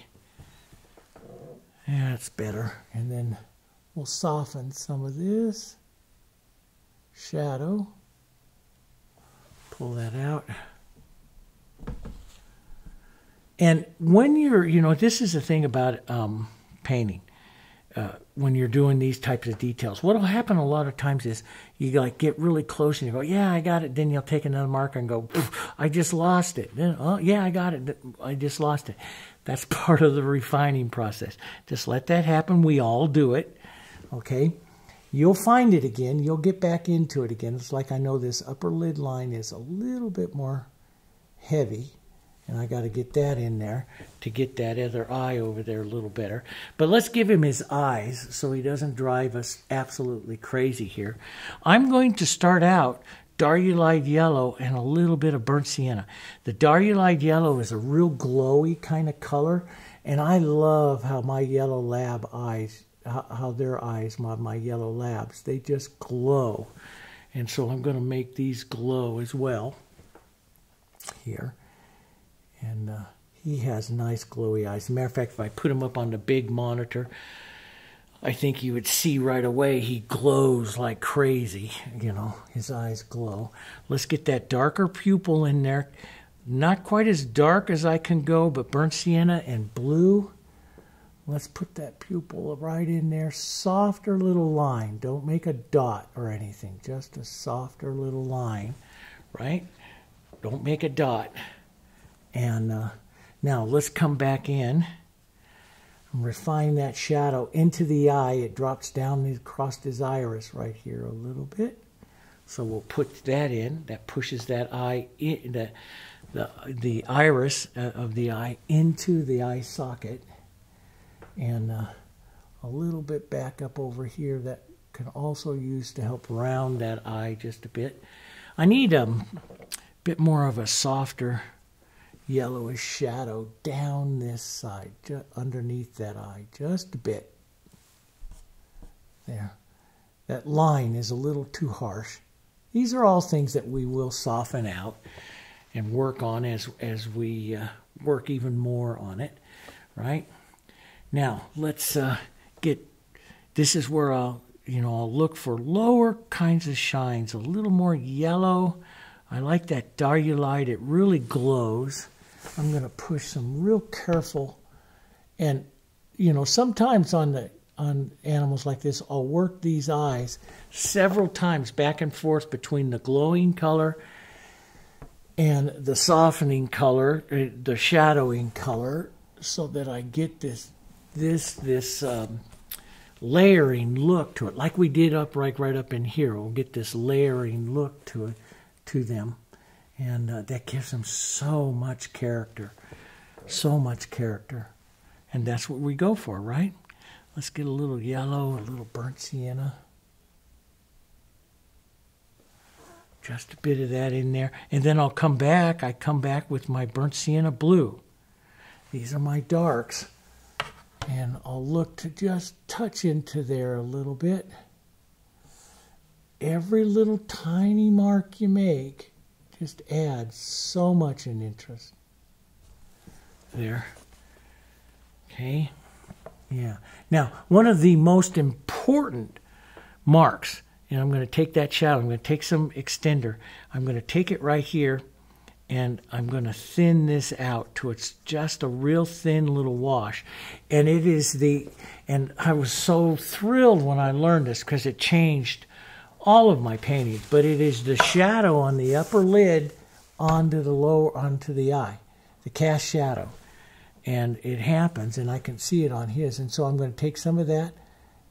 Yeah, that's better. And then we'll soften some of this shadow. Pull that out. And when you're, this is the thing about painting. When you're doing these types of details, what will happen a lot of times is you like get really close and you go, yeah, I got it. Then you'll take another marker and go, I just lost it. Then, oh, yeah, I got it. I just lost it. That's part of the refining process. Just let that happen. We all do it. Okay. You'll find it again. You'll get back into it again. It's like I know this upper lid line is a little bit more heavy. And I got to get that in there to get that other eye over there a little better. But let's give him his eyes so he doesn't drive us absolutely crazy here. I'm going to start out Darulide Yellow and a little bit of burnt sienna. The Darulide Yellow is a real glowy kind of color. And I love how my yellow lab eyes, how their eyes, my yellow labs, they just glow. And so I'm going to make these glow as well here. And he has nice glowy eyes. As a matter of fact, if I put him up on the big monitor, I think you would see right away he glows like crazy. His eyes glow. Let's get that darker pupil in there. Not quite as dark as I can go, but burnt sienna and blue. Let's put that pupil right in there. Softer little line. Don't make a dot or anything. Just a softer little line, right? Don't make a dot. And now let's come back in and refine that shadow into the eye. It drops down across his iris right here a little bit. So we'll put that in. That pushes that eye, the iris of the eye into the eye socket. And a little bit back up over here that can also use to help round that eye just a bit. I need a bit more of a softer yellowish shadow down this side, just underneath that eye, just a bit. There. That line is a little too harsh. These are all things that we will soften out and work on as we work even more on it, right? Now, let's this is where I'll look for lower kinds of shines, a little more yellow. I like that Darulide. It really glows. I'm going to push some real careful, and sometimes on on animals like this, I'll work these eyes several times back and forth between the glowing color and the softening color, the shadowing color, so that I get this layering look to it, like we did right up in here. We'll get this layering look to them, and that gives them so much character, and that's what we go for, right? Let's get a little yellow, a little burnt sienna. Just a bit of that in there. And then I'll come back. I come back with my burnt sienna blue. These are my darks. And I'll look to just touch into there a little bit. Every little tiny mark you make just adds so much in interest. There. Okay. Yeah. Now, one of the most important marks, and I'm going to take that shadow, I'm going to take some extender, I'm going to take it right here, and I'm going to thin this out to it's just a real thin little wash. And it is and I was so thrilled when I learned this because it changed all of my paintings, but it is the shadow on the upper lid onto the eye, the cast shadow. And it happens, and I can see it on his. And so I'm going to take some of that,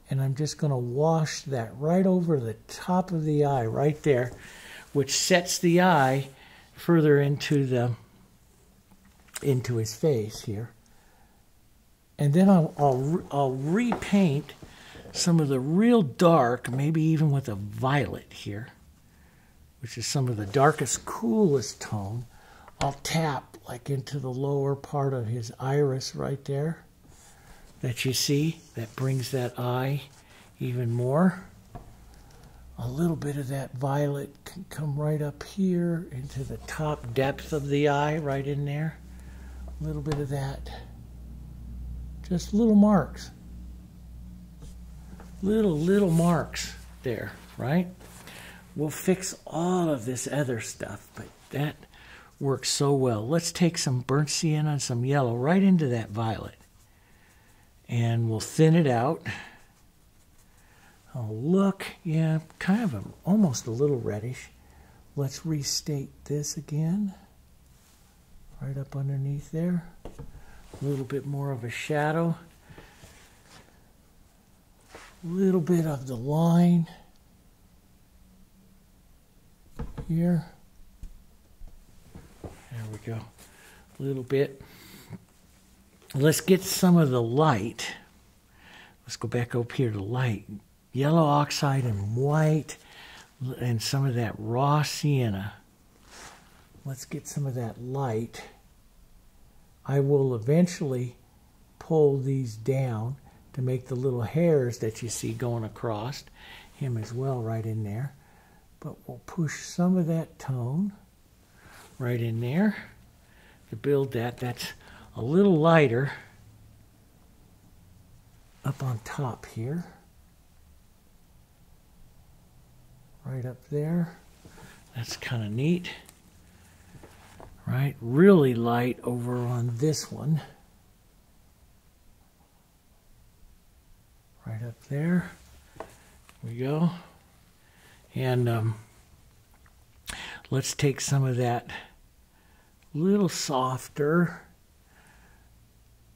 and I'm just going to wash that right over the top of the eye right there, which sets the eye further into his face here. And then I'll repaint some of the real dark, maybe even with a violet here, which is some of the darkest, coolest tone. I'll tap like into the lower part of his iris right there that you see. That brings that eye even more. A little bit of that violet can come right up here into the top depth of the eye, right in there. A little bit of that. Just little marks. Little marks there, right? We'll fix all of this other stuff, but that works so well. Let's take some burnt sienna and some yellow right into that violet. And we'll thin it out. Oh, look, yeah, kind of almost a little reddish. Let's restate this again. Right up underneath there. A little bit more of a shadow. A little bit of the line here. There we go. A little bit. Let's get some of the light. Let's go back up here to light. Yellow oxide and white and some of that raw sienna. Let's get some of that light. I will eventually pull these down to make the little hairs that you see going across him as well right in there. But we'll push some of that tone right in there to build that. That's a little lighter up on top here. Right up there. That's kind of neat. Right? Really light over on this one. Right up there. There we go. And let's take some of that little softer.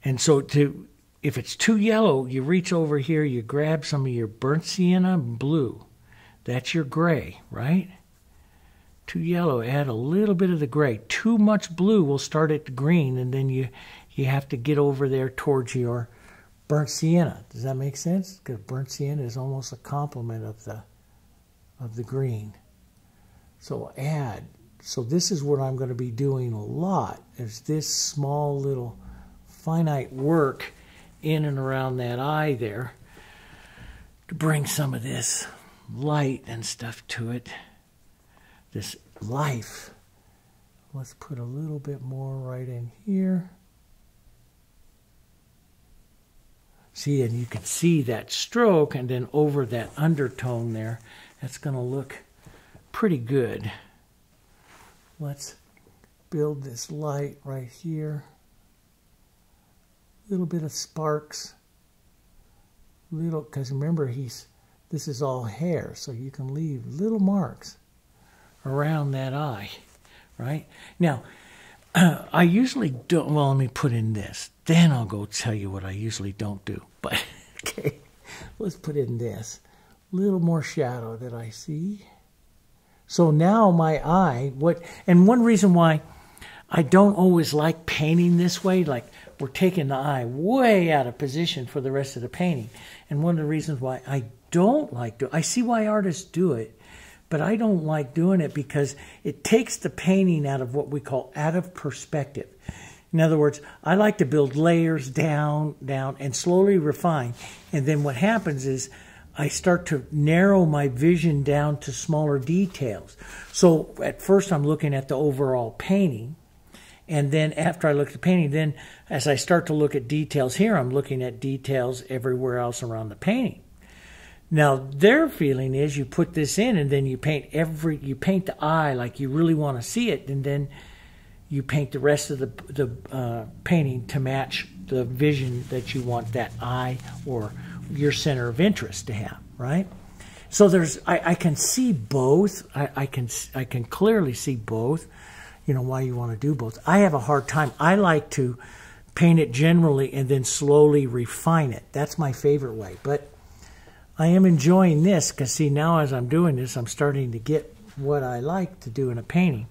And so if it's too yellow, you reach over here, you grab some of your burnt sienna blue. That's your gray, right? Too yellow, add a little bit of the gray. Too much blue will start at the green, and then you have to get over there towards your burnt sienna. Does that make sense? Because burnt sienna is almost a complement of the green. So add. So this is what I'm going to be doing a lot, is this small little finite work in and around that eye there to bring some of this light and stuff to it, this life. Let's put a little bit more right in here. See, and you can see that stroke, and then over that undertone there, that's going to look pretty good. Let's build this light right here. A little bit of sparks. A little, because remember, this is all hair, so you can leave little marks around that eye, right? Now, I usually don't, well, let me put in this. Then I'll go tell you what I usually don't do. But, okay, let's put in this. Little more shadow that I see. So now my eye, and one reason why I don't always like painting this way, like we're taking the eye way out of position for the rest of the painting. And one of the reasons why I don't like I see why artists do it, but I don't like doing it because it takes the painting out of what we call out of perspective. In other words, I like to build layers down, and slowly refine. And then what happens is I start to narrow my vision down to smaller details. So at first I'm looking at the overall painting. And then after I look at the painting, then as I start to look at details here, I'm looking at details everywhere else around the painting. Now their feeling is you put this in and then you paint the eye like you really want to see it, and then you paint the rest of the painting to match the vision that you want that eye or your center of interest to have, right? So I can see both. I can clearly see both. You know, why you want to do both. I have a hard time. I like to paint it generally and then slowly refine it. That's my favorite way. But I am enjoying this because, see, now as I'm doing this, I'm starting to get what I like to do in a painting.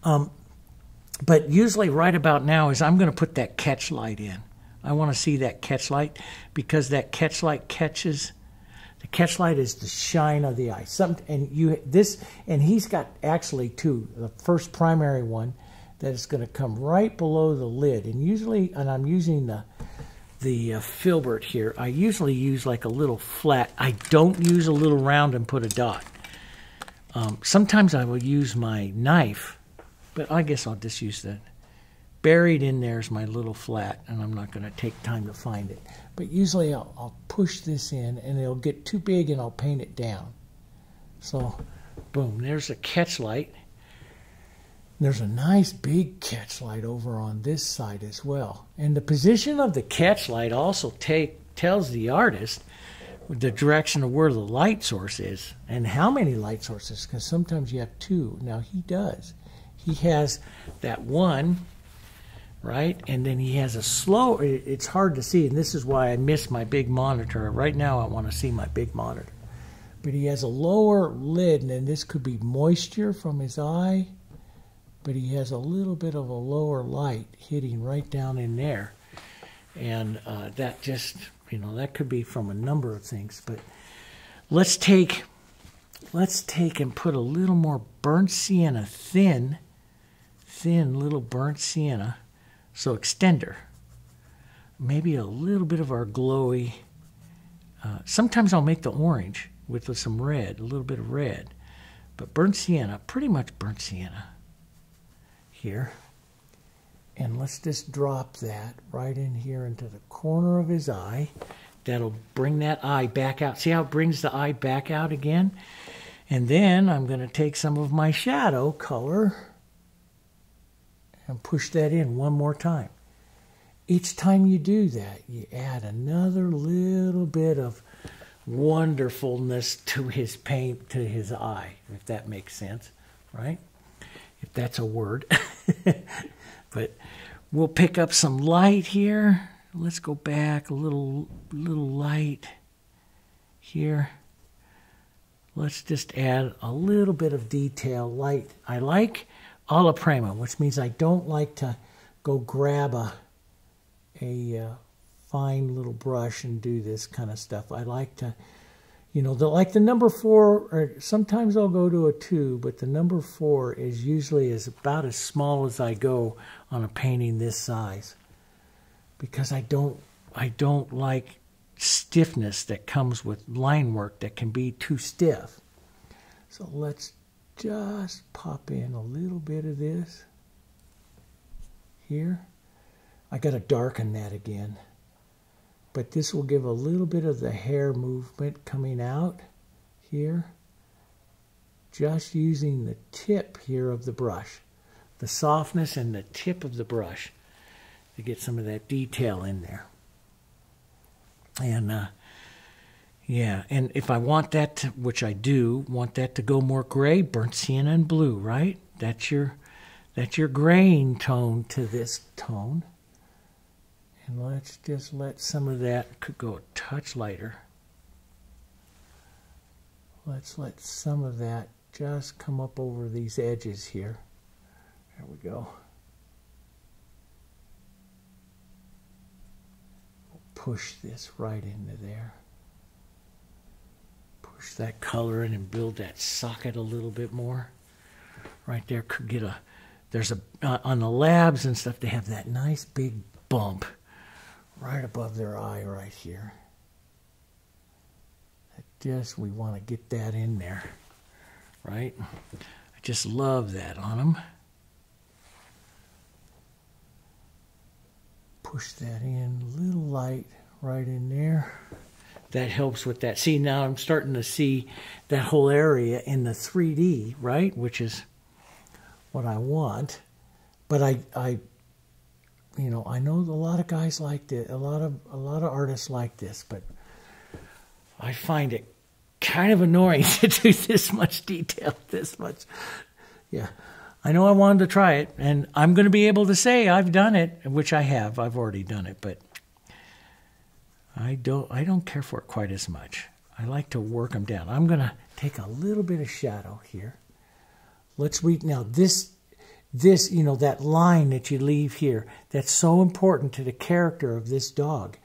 But usually right about now is I'm going to put that catch light in. I want to see that catch light because that catch light catches. The catch light is the shine of the eye. And he's got actually two. The first primary one that is going to come right below the lid. And I'm using the filbert here. I usually use like a little flat. I don't use a little round and put a dot. Sometimes I will use my knife, but I guess I'll just use that. Buried in there is my little flat, and I'm not going to take time to find it. But usually I'll push this in, and it'll get too big, and I'll paint it down. So, boom, there's a catch light. There's a nice big catch light over on this side as well. And the position of the catch light also tells the artist the direction of where the light source is and how many light sources, because sometimes you have two. Now, he does. He has that one, right? And then he has a slow, it's hard to see, and this is why I miss my big monitor. Right now I want to see my big monitor. But he has a lower lid, and then this could be moisture from his eye, but he has a little bit of a lower light hitting right down in there. And that just, you know, that could be from a number of things. But let's take and put a little more burnt sienna, thin little burnt sienna. So extender, maybe a little bit of our glowy. Sometimes I'll make the orange with some red, a little bit of red. But burnt sienna, pretty much burnt sienna here. And let's just drop that right in here into the corner of his eye. That'll bring that eye back out. See how it brings the eye back out again? And then I'm going to take some of my shadow color and push that in one more time. Each time you do that, you add another little bit of wonderfulness to his paint, to his eye, if that makes sense, right? If that's a word. But we'll pick up some light here. Let's go back a little light here. Let's just add a little bit of detail, light. I like alla prima, which means I don't like to go grab a fine little brush and do this kind of stuff. I like to, you know, like the number 4, or sometimes I'll go to a 2, but the number 4 is usually about as small as I go on a painting this size, because I don't like stiffness that comes with line work that can be too stiff. So let's just pop in a little bit of this here. I got to darken that again, but this will give a little bit of the hair movement coming out here, just using the tip here of the brush, the softness and the tip of the brush to get some of that detail in there. And Yeah, and if I want that to, which I do, want that to go more gray, burnt sienna and blue, right? That's your graying tone to this tone. And let's just let some of that could go a touch lighter. Let's let some of that just come up over these edges here. There we go. Push this right into there. Push that color in and build that socket a little bit more. Right there could get a, there's a, on the labs and stuff, they have that nice big bump right above their eye right here. Just, we want to get that in there, right? I just love that on them. Push that in a little light right in there. That helps with that. See, now I'm starting to see that whole area in the 3D, right? Which is what I want. But I you know, I know a lot of guys like this, a lot of artists like this, but I find it kind of annoying to do this much detail, this much. Yeah, I know I wanted to try it, and I'm going to be able to say I've done it, which I have. I've already done it, but I don't care for it quite as much. I like to work them down. I'm going to take a little bit of shadow here. Let's read now. This, you know, that line that you leave here, that's so important to the character of this dog.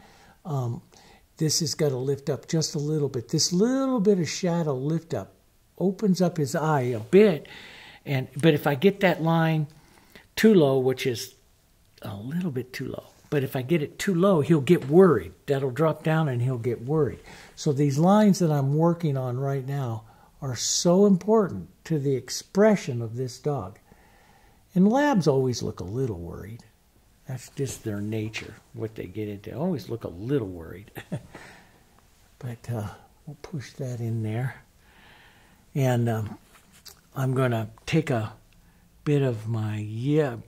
This has got to lift up just a little bit. This little bit of shadow lift up opens up his eye a bit. But if I get that line too low, which is a little bit too low, but if I get it too low, he'll get worried. That'll drop down and he'll get worried. So these lines that I'm working on right now are so important to the expression of this dog. And labs always look a little worried. That's just their nature, what they get into. They always look a little worried. But we'll push that in there. And I'm going to take a bit of my,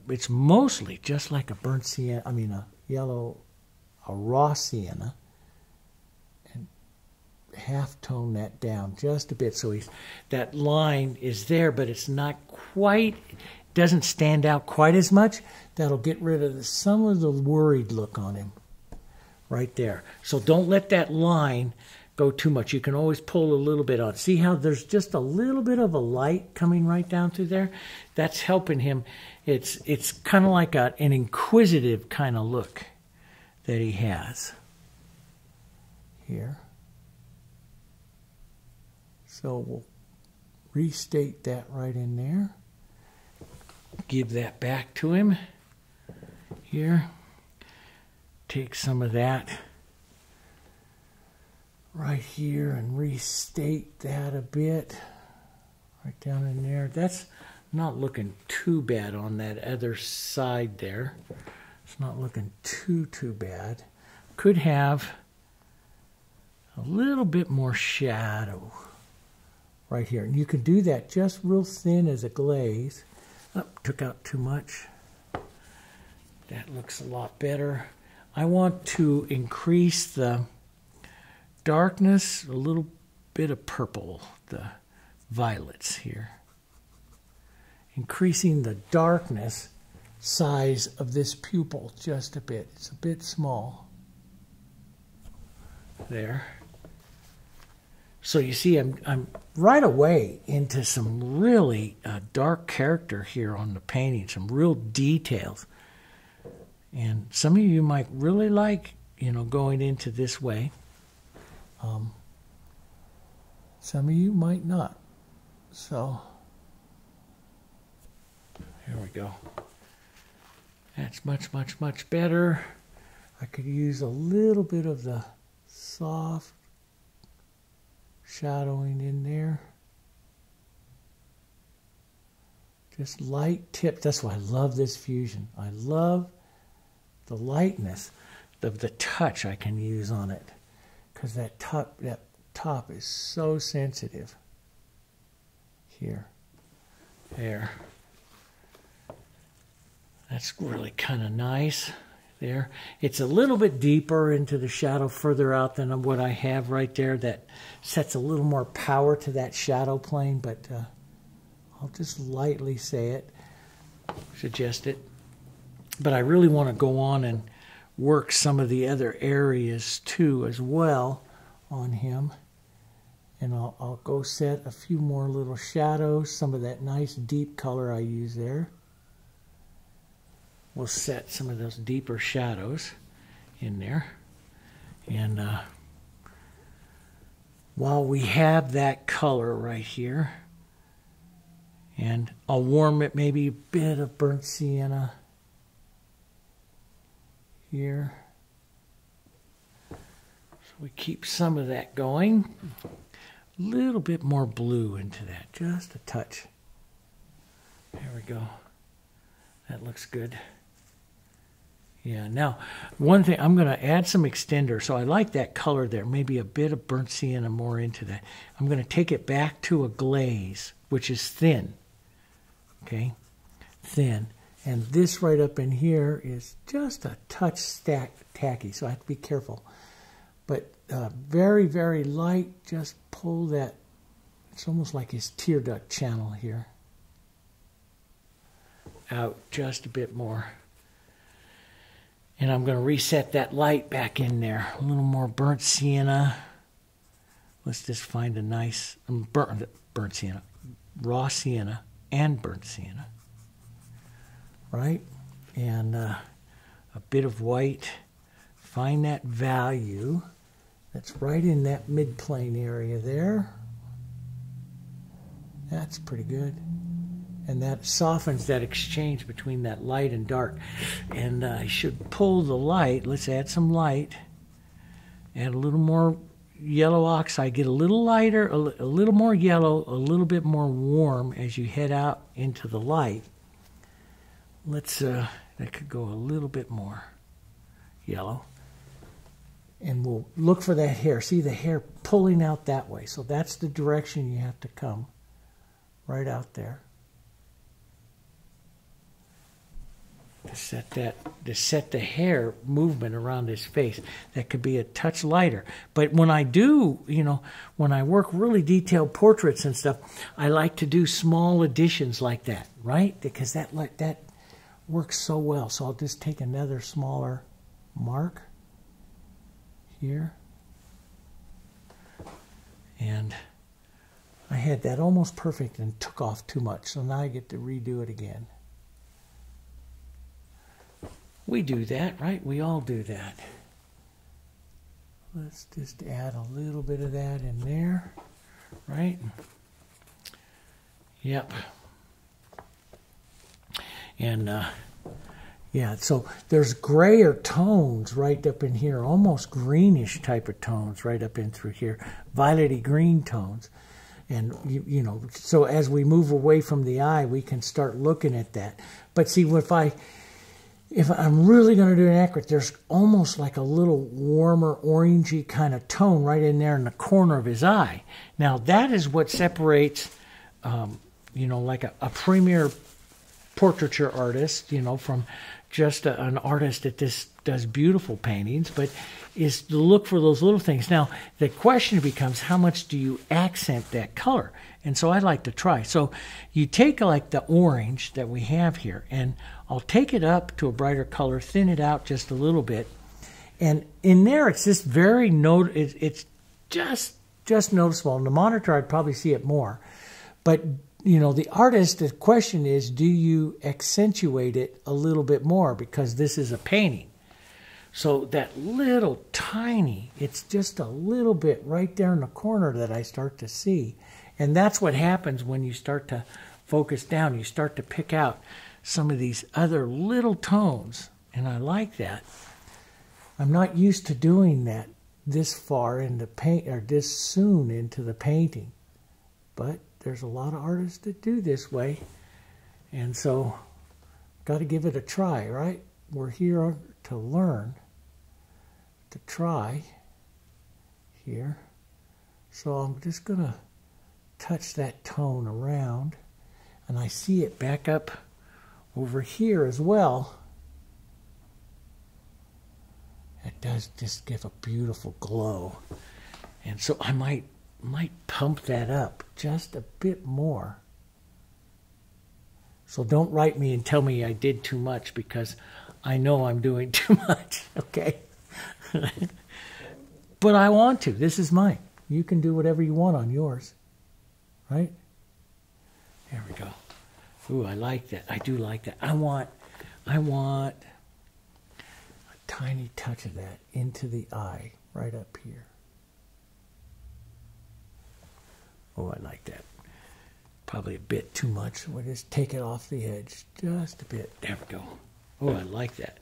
it's mostly just like a burnt sienna, I mean a raw sienna. And half tone that down just a bit so that line is there, but it's not quite, doesn't stand out quite as much. That'll get rid of some of the worried look on him right there. So don't let that line go too much. You can always pull a little bit on. See how there's just a little bit of a light coming right down through there? That's helping him. It's kind of like an inquisitive kind of look that he has here. So we'll restate that right in there. Give that back to him here. Take some of that right here and restate that a bit right down in there. That's not looking too bad on that other side there. It's not looking too bad. Could have a little bit more shadow right here. And you can do that just real thin as a glaze. Oh, took out too much. That looks a lot better. I want to increase the darkness, a little bit of purple, the violets here. Increasing the darkness size of this pupil just a bit. It's a bit small. There. So you see, I'm right away into some really dark character here on the painting, some real details. And some of you might really like, you know, going into this way. Some of you might not. So, here we go. That's much, much, much better. I could use a little bit of the soft shadowing in there. Just light tip. That's why I love this fusion. I love the lightness of the touch I can use on it, because that top is so sensitive. Here, there. That's really kind of nice. there. It's a little bit deeper into the shadow further out than what I have right there. That sets a little more power to that shadow plane, but I'll just lightly say it, suggest it. But I really want to go on and work some of the other areas too as well on him. And I'll go set a few more little shadows, some of that nice deep color I use there. We'll set some of those deeper shadows in there. And while we have that color right here, and I'll warm it, maybe a bit of burnt sienna here. So we keep some of that going. A little bit more blue into that, just a touch. There we go. That looks good. Yeah, now, one thing, I'm going to add some extender. So I like that color there, maybe a bit of burnt sienna more into that. I'm going to take it back to a glaze, which is thin. Okay, thin. And this right up in here is just a touch tacky, so I have to be careful. But very, very light, just pull that. It's almost like his tear duct channel here. Out just a bit more. And I'm going to reset that light back in there. A little more burnt sienna. Let's just find a nice burnt sienna. Raw sienna and burnt sienna. Right? And a bit of white. Find that value that's right in that mid-plane area there. That's pretty good. And that softens that exchange between that light and dark. And I should pull the light. Let's add some light. Add a little more yellow oxide. Get a little lighter, a little more yellow, a little bit more warm as you head out into the light. Let's, that could go a little bit more yellow. And we'll look for that hair. See the hair pulling out that way. So that's the direction you have to come. Right out there. To set the hair movement around his face. That could be a touch lighter. But when I do, when I work really detailed portraits and stuff, I like to do small additions like that, right? Because that works so well. So I'll just take another smaller mark here. And I had that almost perfect and took off too much. So now I get to redo it again. We do that, right? We all do that. Let's just add a little bit of that in there, right? Yep. And yeah, so there's grayer tones right up in here, almost greenish type of tones right up in through here, violety green tones. And, so as we move away from the eye, we can start looking at that. But see, if I'm really going to do an accurate, there's almost like a little warmer orangey kind of tone right in there in the corner of his eye. Now, that is what separates, like a premier portraiture artist, from just an artist that just does beautiful paintings, but is to look for those little things. Now, the question becomes, how much do you accent that color? And so I like to try. So you take like the orange that we have here, and I'll take it up to a brighter color, thin it out just a little bit. And in there, it's just very it's just noticeable. On the monitor, I'd probably see it more. But, the artist, the question is, do you accentuate it a little bit more? Because this is a painting. So that little tiny, it's just a little bit right there in the corner that I start to see. And that's what happens when you start to focus down. You start to pick out some of these other little tones. And I like that. I'm not used to doing that this far into paint, or this soon into the painting. But there's a lot of artists that do this way. And so, got to give it a try, right? We're here to learn, to try here. So I'm just going to touch that tone around. And I see it back up over here as well. does just give a beautiful glow. And so I might pump that up just a bit more. So don't write me and tell me I did too much, because I know I'm doing too much, okay? But I want to. This is mine. You can do whatever you want on yours, right? There we go. Ooh, I like that. I do like that. I want a tiny touch of that into the eye, right up here. Oh, I like that. Probably a bit too much. We'll just take it off the edge just a bit. There we go. Oh, I like that.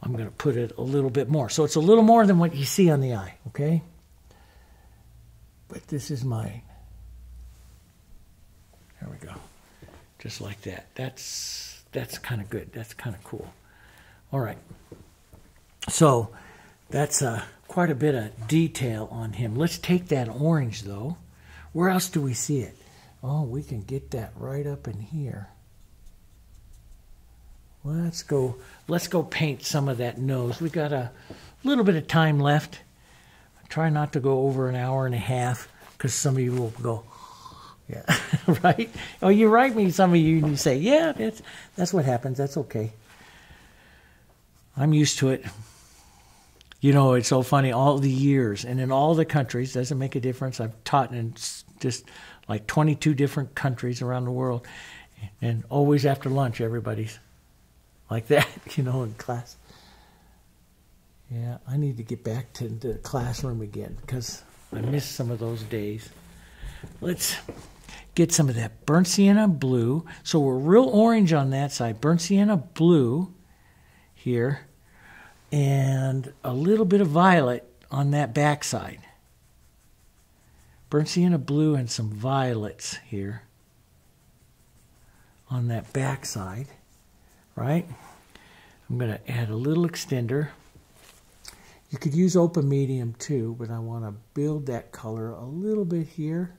I'm going to put it a little bit more. So it's a little more than what you see on the eye, okay? But this is mine. There we go. Just like that. That's kind of good. That's kind of cool. All right. So that's quite a bit of detail on him. Let's take that orange, though. Where else do we see it? Oh, we can get that right up in here. Let's go paint some of that nose. We got a little bit of time left. Try not to go over an hour and a half, because some of you will go, yeah, right? Oh, you write me, some of you say, yeah, that's what happens. That's okay. I'm used to it. You know, it's so funny, all the years and in all the countries, doesn't make a difference. I've taught in just like 22 different countries around the world, and always after lunch, everybody's like that, you know, in class. Yeah, I need to get back to the classroom again, because I miss some of those days. Let's get some of that burnt sienna blue. So we're real orange on that side, burnt sienna blue here, and a little bit of violet on that back side. Burnt sienna blue and some violets here on that back side, right? I'm going to add a little extender. You could use open medium too, but I want to build that color a little bit here.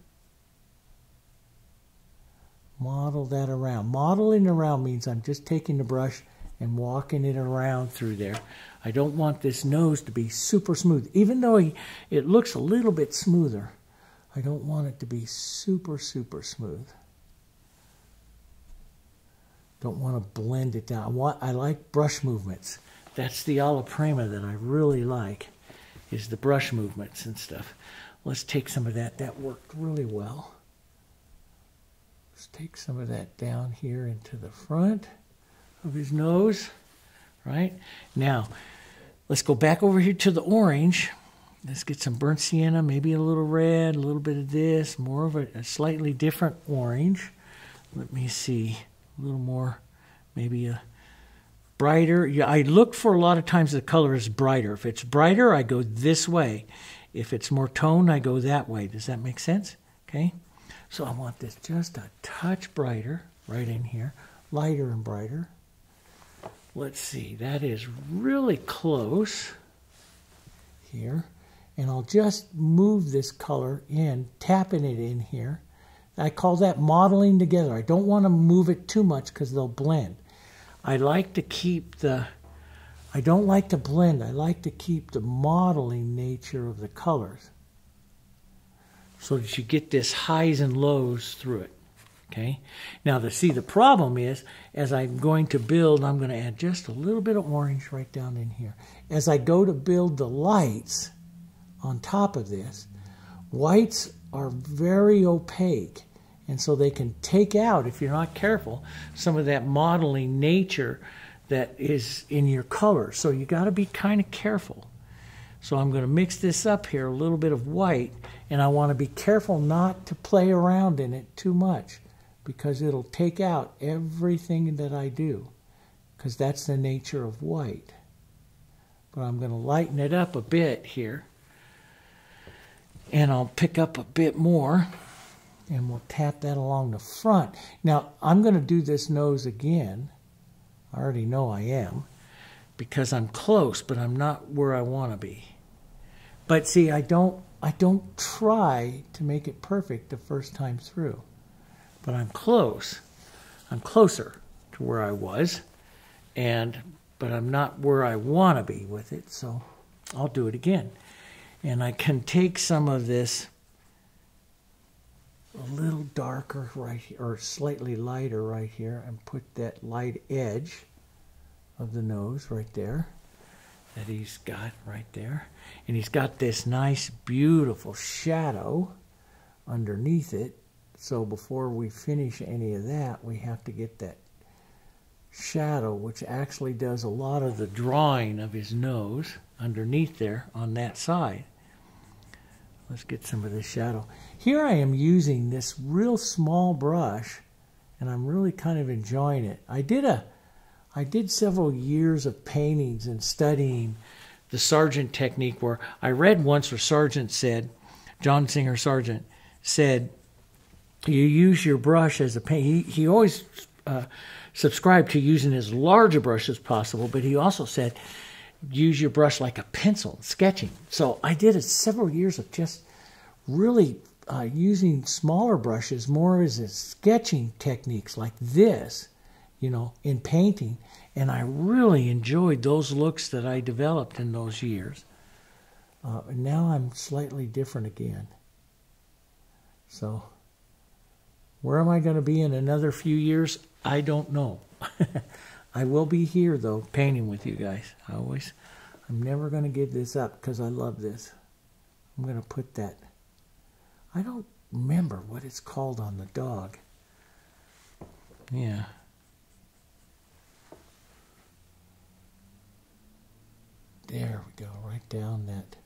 Model that around. Modeling around means I'm just taking the brush and walking it around through there. I don't want this nose to be super smooth. Even though it looks a little bit smoother, I don't want it to be super, super smooth. Don't want to blend it down. I like brush movements. That's the alla prima that I really like, is the brush movements and stuff. Let's take some of that. That worked really well. Let's take some of that down here into the front of his nose, right? Now, let's go back over here to the orange. Let's get some burnt sienna, maybe a little red, a little bit of this, more of a slightly different orange. Let me see, a little more, maybe a brighter. Yeah, I look for a lot of times the color is brighter. If it's brighter, I go this way. If it's more toned, I go that way. Does that make sense? Okay. So I want this just a touch brighter right in here, lighter and brighter. Let's see, that is really close here. And I'll just move this color in, tapping it in here. I call that modeling together. I don't want to move it too much because they'll blend. I like to keep I don't like to blend. I like to keep the modeling nature of the colors so that you get this highs and lows through it. Okay. Now, the problem is, as I'm going to build, I'm going to add just a little bit of orange right down in here. As I go to build the lights on top of this, whites are very opaque, and so they can take out, if you're not careful, some of that modeling nature that is in your color. So you got to be kind of careful. So I'm going to mix this up here, a little bit of white, and I want to be careful not to play around in it too much, because it'll take out everything that I do, because that's the nature of white. But I'm going to lighten it up a bit here, and I'll pick up a bit more, and we'll tap that along the front. Now, I'm going to do this nose again. I already know I am, because I'm close, but I'm not where I want to be. But see, I don't try to make it perfect the first time through. But I'm close. I'm closer to where I was. And but I'm not where I want to be with it, so I'll do it again. And I can take some of this a little darker right here, or slightly lighter right here, and put that light edge of the nose right there that he's got right there. And he's got this nice, beautiful shadow underneath it. So before we finish any of that, we have to get that shadow, which actually does a lot of the drawing of his nose underneath there on that side. Let's get some of this shadow. Here I am using this real small brush, and I'm really kind of enjoying it. I did several years of paintings and studying the Sargent technique, where I read once where Sargent said, John Singer Sargent said, you use your brush as a paint. He always subscribed to using as large a brush as possible, but he also said, use your brush like a pencil, sketching. So I did several years of just really using smaller brushes more as a sketching techniques like this, you know, in painting. And I really enjoyed those looks that I developed in those years. And now I'm slightly different again. So where am I going to be in another few years? I don't know. I will be here, though, painting with you guys. I'm never going to give this up because I love this. I'm going to put that. I don't remember what it's called on the dog. Yeah. There we go, right down that.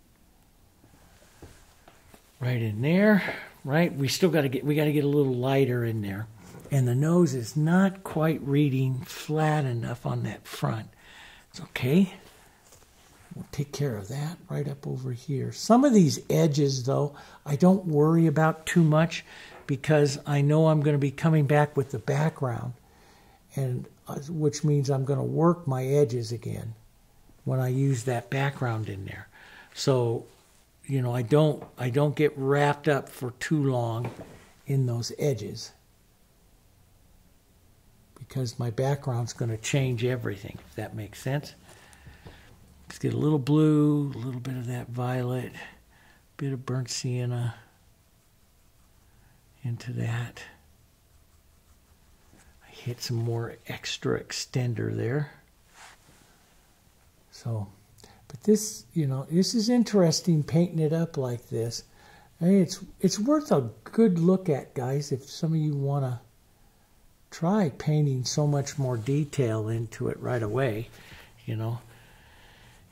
Right in there, right? We got to get a little lighter in there. And the nose is not quite reading flat enough on that front. It's okay. We'll take care of that right up over here. Some of these edges, though, I don't worry about too much because I know I'm going to be coming back with the background, and which means I'm going to work my edges again when I use that background in there. So, you know, I don't get wrapped up for too long in those edges, because my background's going to change everything, if that makes sense. Let's get a little blue, a little bit of that violet, a bit of burnt sienna into that. I hit some more extra extender there. So, but this, you know, this is interesting painting it up like this. I mean, it's worth a good look at, guys, if some of you want to try painting so much more detail into it right away, you know.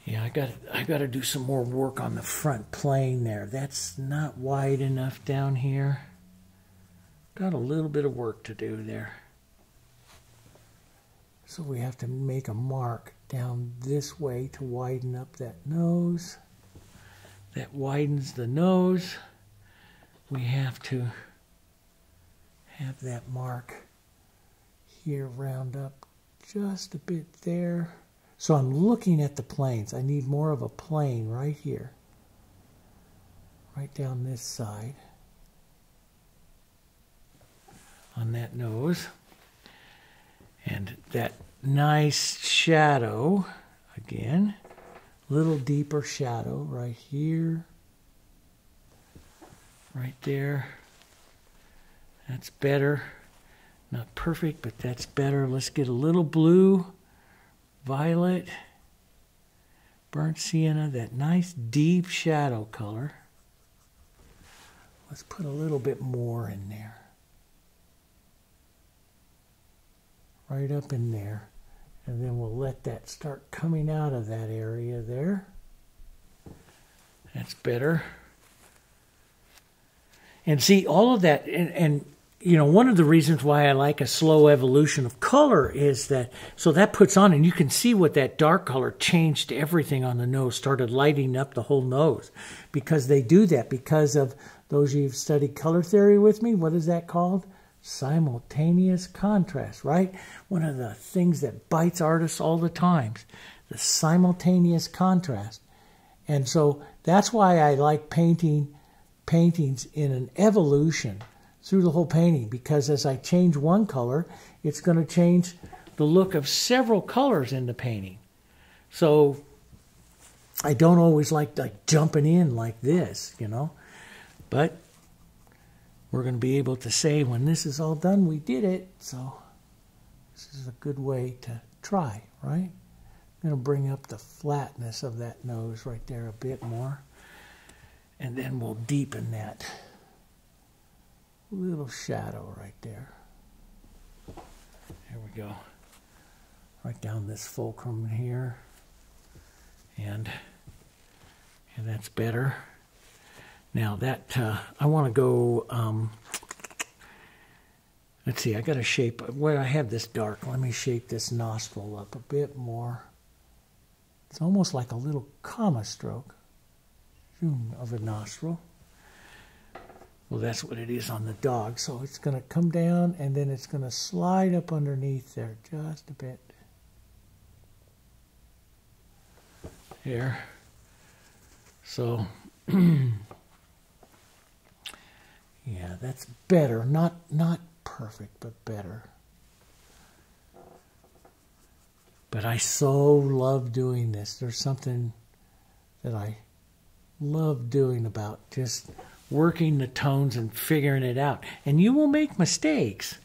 Yeah, I got to do some more work on the front plane there. That's not wide enough down here. Got a little bit of work to do there. So we have to make a mark down this way to widen up that nose. That widens the nose. We have to have that mark here round up just a bit there. So I'm looking at the planes. I need more of a plane right here. Right down this side. On that nose. And that nice shadow, again, little deeper shadow right here. Right there. That's better. Not perfect, but that's better. Let's get a little blue, violet, burnt sienna, that nice deep shadow color. Let's put a little bit more in there. Right up in there. And then we'll let that start coming out of that area there. That's better. And see, all of that, and you know, one of the reasons why I like a slow evolution of color is that, so that puts on, and you can see what that dark color changed everything on the nose, started lighting up the whole nose. Because they do that, because of those of you who've studied color theory with me, what is that called? Simultaneous contrast, right? One of the things that bites artists all the time, the simultaneous contrast. And so that's why I like paintings in an evolution through the whole painting, because as I change one color, it's going to change the look of several colors in the painting. So I don't always like jumping in like this, you know. But we're going to be able to say when this is all done, we did it. So this is a good way to try, right? I'm going to bring up the flatness of that nose right there a bit more. And then we'll deepen that little shadow right there. There we go. Right down this fulcrum here. And that's better. Now that, I want to go, let's see, I got to shape, where I have this dark, let me shape this nostril up a bit more. It's almost like a little comma stroke of a nostril. Well, that's what it is on the dog. So it's going to come down and then it's going to slide up underneath there just a bit. Here. So, yeah, that's better. Not perfect, but better. But I so love doing this. There's something that I love doing about just working the tones and figuring it out. And you will make mistakes,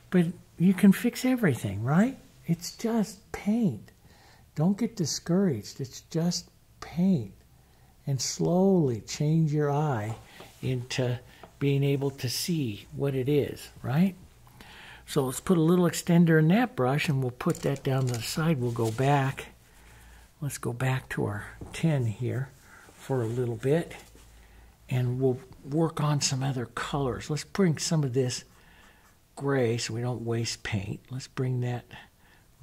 but you can fix everything, right? It's just paint. Don't get discouraged. It's just paint. And slowly change your eye into being able to see what it is, right? So let's put a little extender in that brush and we'll put that down to the side. We'll go back. Let's go back to our tin here for a little bit. And we'll work on some other colors. Let's bring some of this gray so we don't waste paint. Let's bring that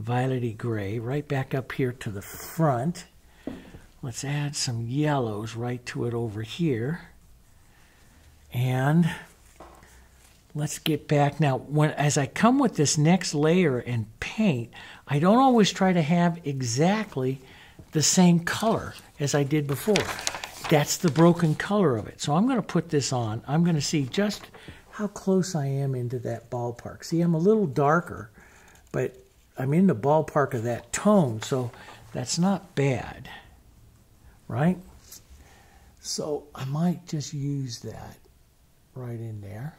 violety gray right back up here to the front. Let's add some yellows right to it over here. And let's get back now. As I come with this next layer and paint, I don't always try to have exactly the same color as I did before. That's the broken color of it. So I'm going to put this on. I'm going to see just how close I am into that ballpark. See, I'm a little darker, but I'm in the ballpark of that tone, so that's not bad, right? So I might just use that right in there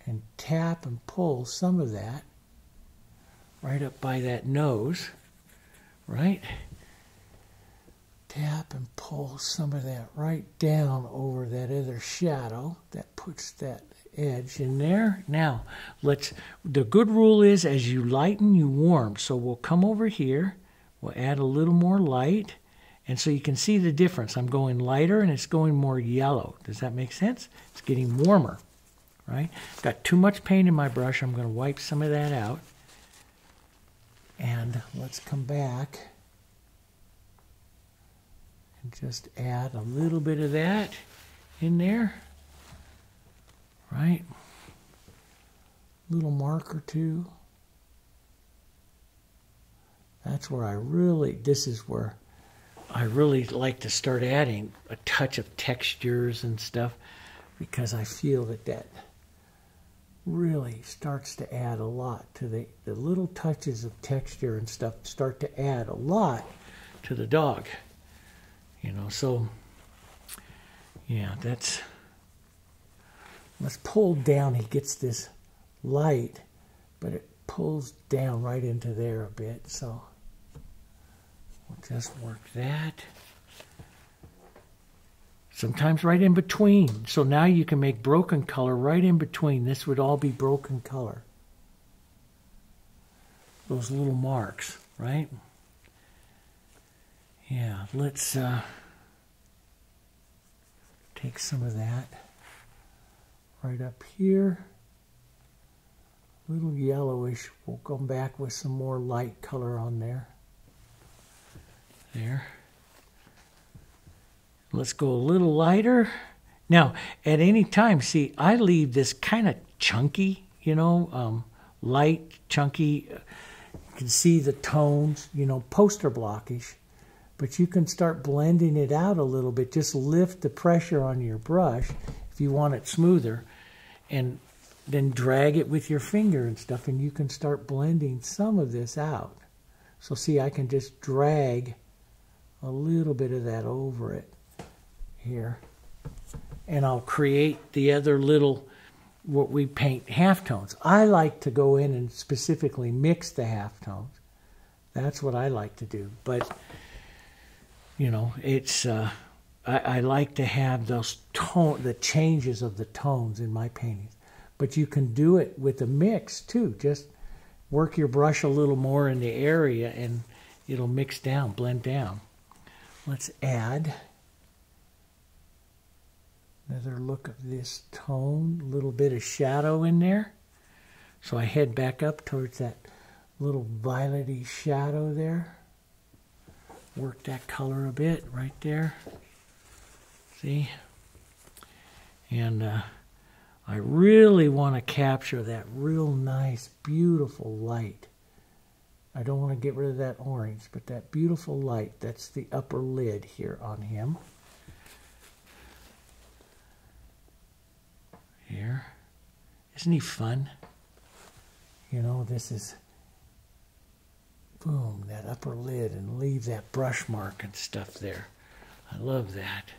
and tap and pull some of that right up by that nose, right? Tap and pull some of that right down over that other shadow. That puts that edge in there. Now, the good rule is as you lighten, you warm. So we'll come over here, we'll add a little more light, and so you can see the difference. I'm going lighter and it's going more yellow. Does that make sense? It's getting warmer, right? Got too much paint in my brush. I'm going to wipe some of that out. And let's come back and just add a little bit of that in there, right? Little mark or two. That's where this is where I really like to start adding a touch of textures and stuff, because I feel that really starts to add a lot to the little touches of texture and stuff start to add a lot to the dog. You know, so yeah, let's pull down. He gets this light, but it pulls down right into there a bit. So we'll just work that. Sometimes right in between. So now you can make broken color right in between. This would all be broken color. Those little marks, right? Yeah, let's take some of that right up here. A little yellowish. We'll come back with some more light color on there. There. Let's go a little lighter. Now, at any time, see, I leave this kind of chunky, you know, light, chunky. You can see the tones, you know, poster blockish. But you can start blending it out a little bit. Just lift the pressure on your brush if you want it smoother. And then drag it with your finger and stuff. And you can start blending some of this out. So see, I can just drag a little bit of that over it here. And I'll create the other little, what we paint halftones. I like to go in and specifically mix the halftones. That's what I like to do. But, you know, it's, I like to have those the changes of the tones in my paintings. But you can do it with a mix too. Just work your brush a little more in the area and it'll mix down, blend down. Let's add another look of this tone, a little bit of shadow in there. So I head back up towards that little violety shadow there. Work that color a bit right there. See? And I really want to capture that real nice, beautiful light. I don't want to get rid of that orange, but that beautiful light, that's the upper lid here on him. Here. Isn't he fun? You know, this is, boom, that upper lid, and leave that brush mark and stuff there. I love that.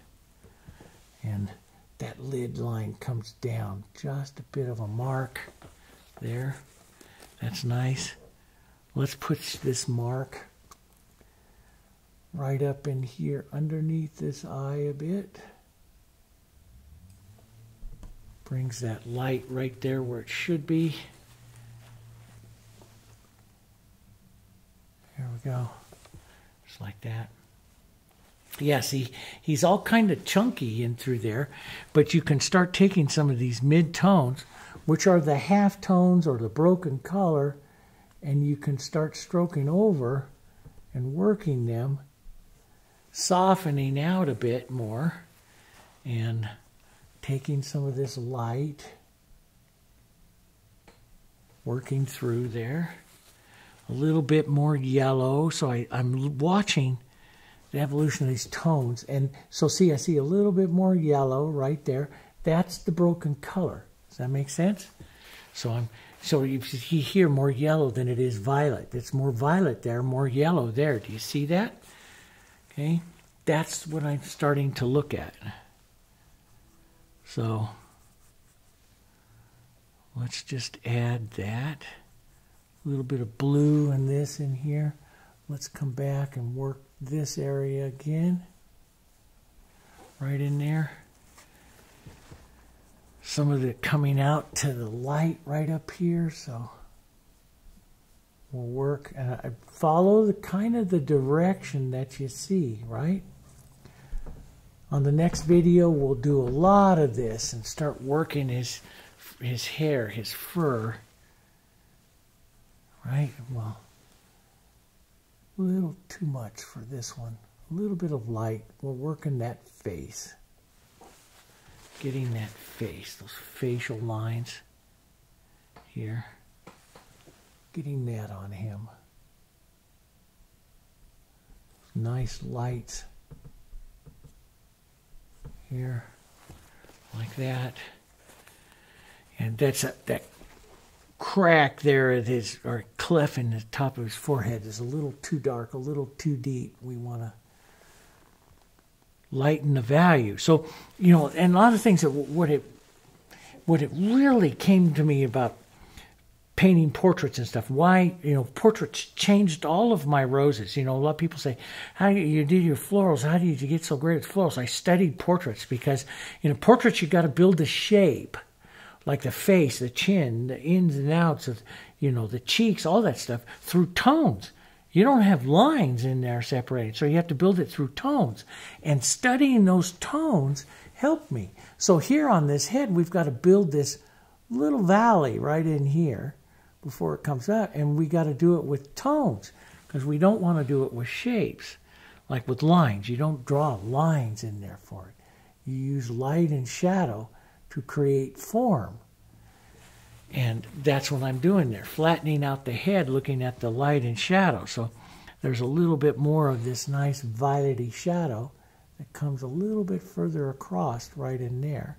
And that lid line comes down, just a bit of a mark there. That's nice. Let's put this mark right up in here underneath this eye a bit. Brings that light right there where it should be. There we go. Just like that. Yeah, see, he's all kind of chunky in through there, but you can start taking some of these mid-tones, which are the half tones or the broken color, and you can start stroking over and working them, softening out a bit more, and taking some of this light, working through there. A little bit more yellow, so I'm watching the evolution of these tones. And so see, I see a little bit more yellow right there. That's the broken color. Does that make sense? So you see here more yellow than it is violet. It's more violet there, more yellow there. Do you see that? Okay, that's what I'm starting to look at. So let's just add that. A little bit of blue and this in here. Let's come back and work this area again. Right in there. Some of it coming out to the light right up here, so we'll work, and I follow the kind of the direction that you see, right? On the next video, we'll do a lot of this and start working his hair, his fur, right? Well, a little too much for this one. A little bit of light. We're working that face. Getting that face, those facial lines here. Getting that on him. Nice lights here, like that. And that's that crack there at his, or cleft in the top of his forehead is a little too dark, a little too deep. We want to lighten the value. So, you know, and a lot of things that what it really came to me about painting portraits and stuff, why, you know, portraits changed all of my roses. You know, a lot of people say, how you did your florals, how did you get so great at florals? I studied portraits because, you know, portraits you got to build the shape, like the face, the chin, the ins and outs of, you know, the cheeks, all that stuff, through tones. You don't have lines in there separated, so you have to build it through tones. And studying those tones helped me. So here on this head, we've got to build this little valley right in here before it comes out, and we got to do it with tones because we don't want to do it with shapes, like with lines. You don't draw lines in there for it. You use light and shadow to create form. And that's what I'm doing there, flattening out the head, looking at the light and shadow. So there's a little bit more of this nice violety shadow that comes a little bit further across right in there.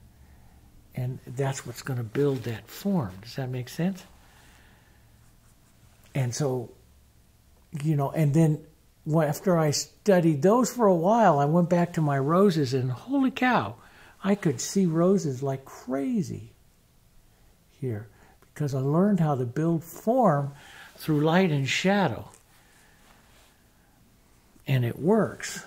And that's what's going to build that form. Does that make sense? And so you know, and then after I studied those for a while, I went back to my roses, and holy cow, I could see roses like crazy here because I learned how to build form through light and shadow. And it works.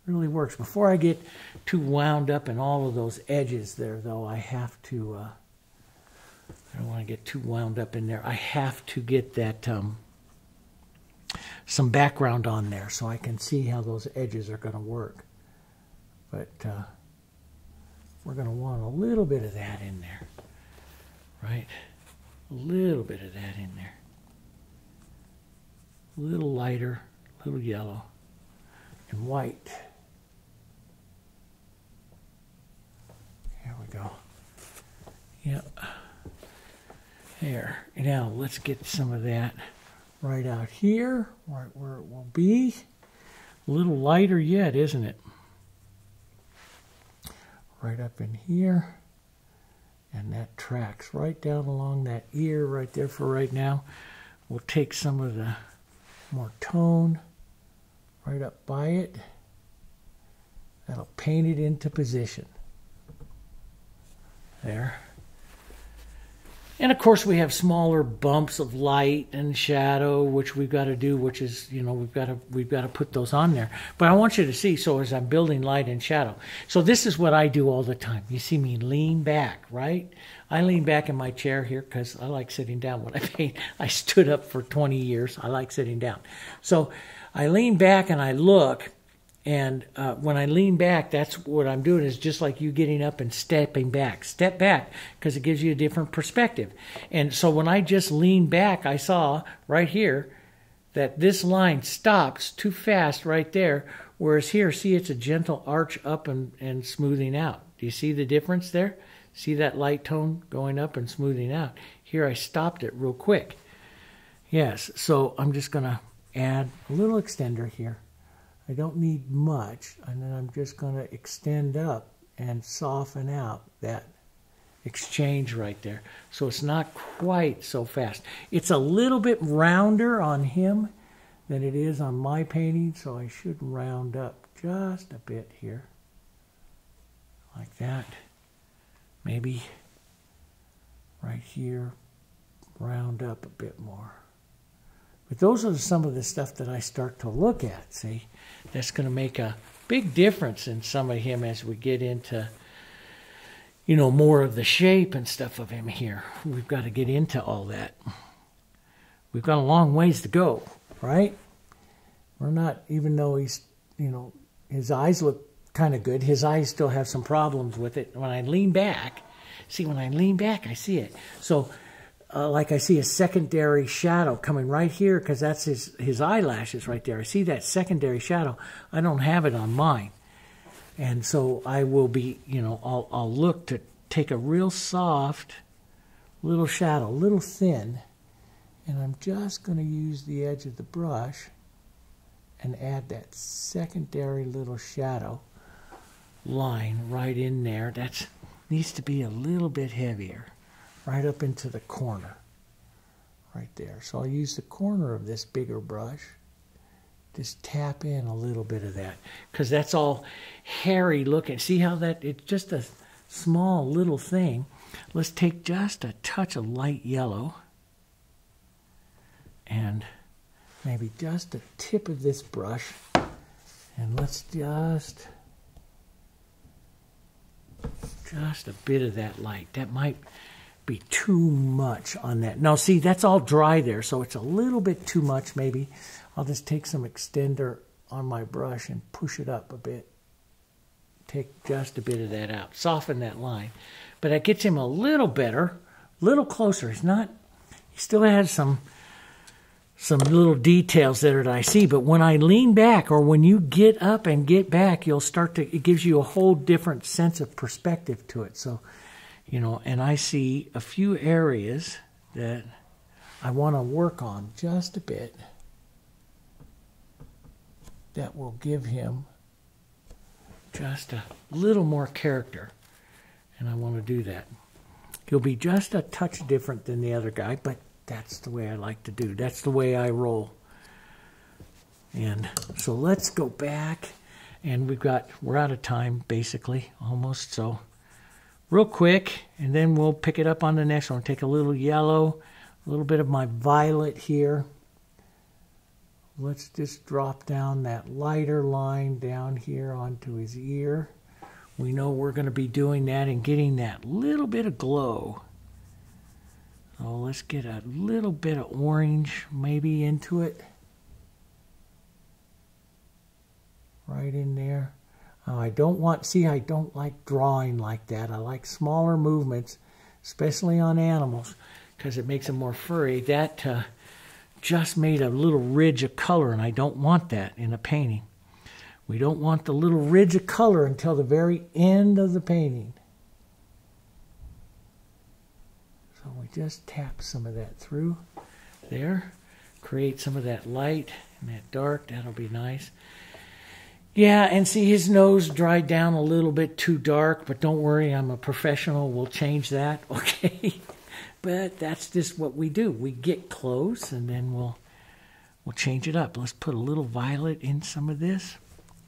Really works. Before I get too wound up in all of those edges there, though, I have to, I don't want to get too wound up in there. I have to get that, some background on there so I can see how those edges are going to work. But we're going to want a little bit of that in there, right? A little bit of that in there. A little lighter, a little yellow, and white. Here we go. Yep. There. Now let's get some of that right out here, right where it will be. A little lighter yet, isn't it? Right up in here. And that tracks right down along that ear right there for right now. We'll take some of the more tone right up by it. That'll paint it into position. There. And of course we have smaller bumps of light and shadow, which we've got to do, which is, you know, we've got to put those on there. But I want you to see, so as I'm building light and shadow. So this is what I do all the time. You see me lean back, right? I lean back in my chair here because I like sitting down when I paint. I stood up for 20 years. I like sitting down. So I lean back and I look. And when I lean back, that's what I'm doing, is just like you getting up and stepping back. Step back, because it gives you a different perspective. And so when I just leaned back, I saw right here that this line stops too fast right there, whereas here, see, it's a gentle arch up and smoothing out. Do you see the difference there? See that light tone going up and smoothing out? Here I stopped it real quick. Yes, so I'm just going to add a little extender here. I don't need much, and then I'm just going to extend up and soften out that exchange right there. So it's not quite so fast. It's a little bit rounder on him than it is on my painting, so I should round up just a bit here. Like that. Maybe right here, round up a bit more. But those are some of the stuff that I start to look at, see? That's going to make a big difference in some of him as we get into, you know, more of the shape and stuff of him here. We've got to get into all that. We've got a long ways to go, right? We're not, even though he's, you know, his eyes look kind of good, his eyes still have some problems with it. When I lean back, see, when I lean back, I see it. So, like I see a secondary shadow coming right here because that's his eyelashes right there. I see that secondary shadow. I don't have it on mine. And so I will be, you know, I'll look to take a real soft little shadow, little thin, and I'm just going to use the edge of the brush and add that secondary little shadow line right in there. That needs to be a little bit heavier. Right up into the corner, right there. So I'll use the corner of this bigger brush, just tap in a little bit of that, because that's all hairy looking. See how that, it's just a small little thing. Let's take just a touch of light yellow, and maybe just a tip of this brush, and let's just a bit of that light. That might be too much on that. Now see, that's all dry there, so it's a little bit too much maybe. I'll just take some extender on my brush and push it up a bit. Take just a bit of that out. Soften that line. But that gets him a little better, a little closer. He's not, he still has some little details there that I see, but when I lean back, or when you get up and get back, you'll start to, it gives you a whole different sense of perspective to it. So, you know, and I see a few areas that I want to work on just a bit that will give him just a little more character. And I want to do that. He'll be just a touch different than the other guy, but That's the way I like to do. That's the way I roll. And so let's go back, and we're out of time basically, almost. So real quick, and then we'll pick it up on the next one. Take a little yellow, a little bit of my violet here. Let's just drop down that lighter line down here onto his ear. We know we're going to be doing that and getting that little bit of glow. So let's get a little bit of orange maybe into it. Right in there. Oh, I don't like drawing like that. I like smaller movements, especially on animals, because it makes them more furry. That just made a little ridge of color, and I don't want that in a painting. We don't want the little ridge of color until the very end of the painting. So we just tap some of that through there, create some of that light and that dark. That'll be nice. Yeah, and see, his nose dried down a little bit too dark, but don't worry, I'm a professional. We'll change that, okay? But that's just what we do. We get close, and then we'll change it up. Let's put a little violet in some of this,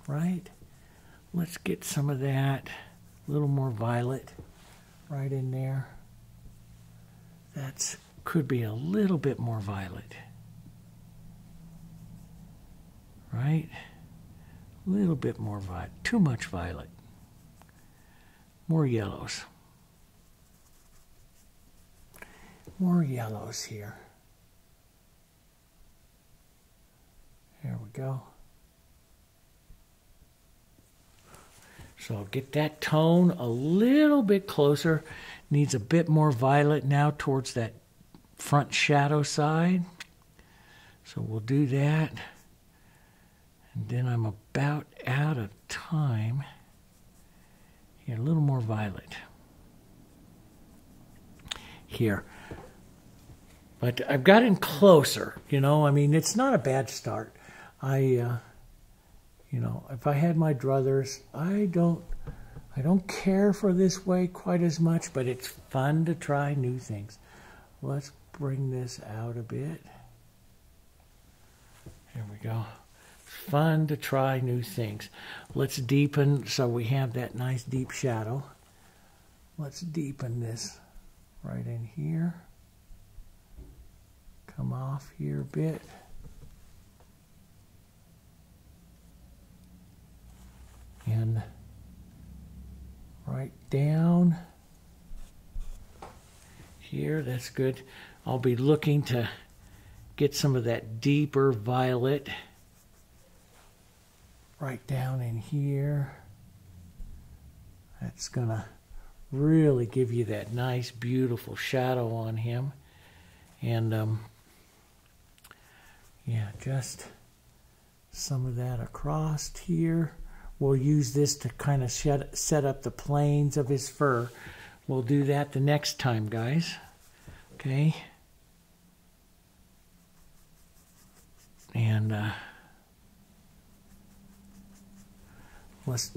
right? Let's get some of that, a little more violet right in there. That could be a little bit more violet, right? A little bit more violet. Too much violet. More yellows. More yellows here. There we go. So get that tone a little bit closer. Needs a bit more violet now towards that front shadow side. So we'll do that. And then I'm about out of time. Here, a little more violet. Here. But I've gotten closer, you know. I mean, it's not a bad start. You know, if I had my druthers, I don't care for this way quite as much, but it's fun to try new things. Let's bring this out a bit. There we go. Fun to try new things. Let's deepen so we have that nice deep shadow. Let's deepen this right in here. Come off here a bit. And right down here, that's good. I'll be looking to get some of that deeper violet right down in here. That's gonna really give you that nice, beautiful shadow on him. And yeah, just some of that across here. We'll use this to kind of set up the planes of his fur. We'll do that the next time, guys. Okay. And let's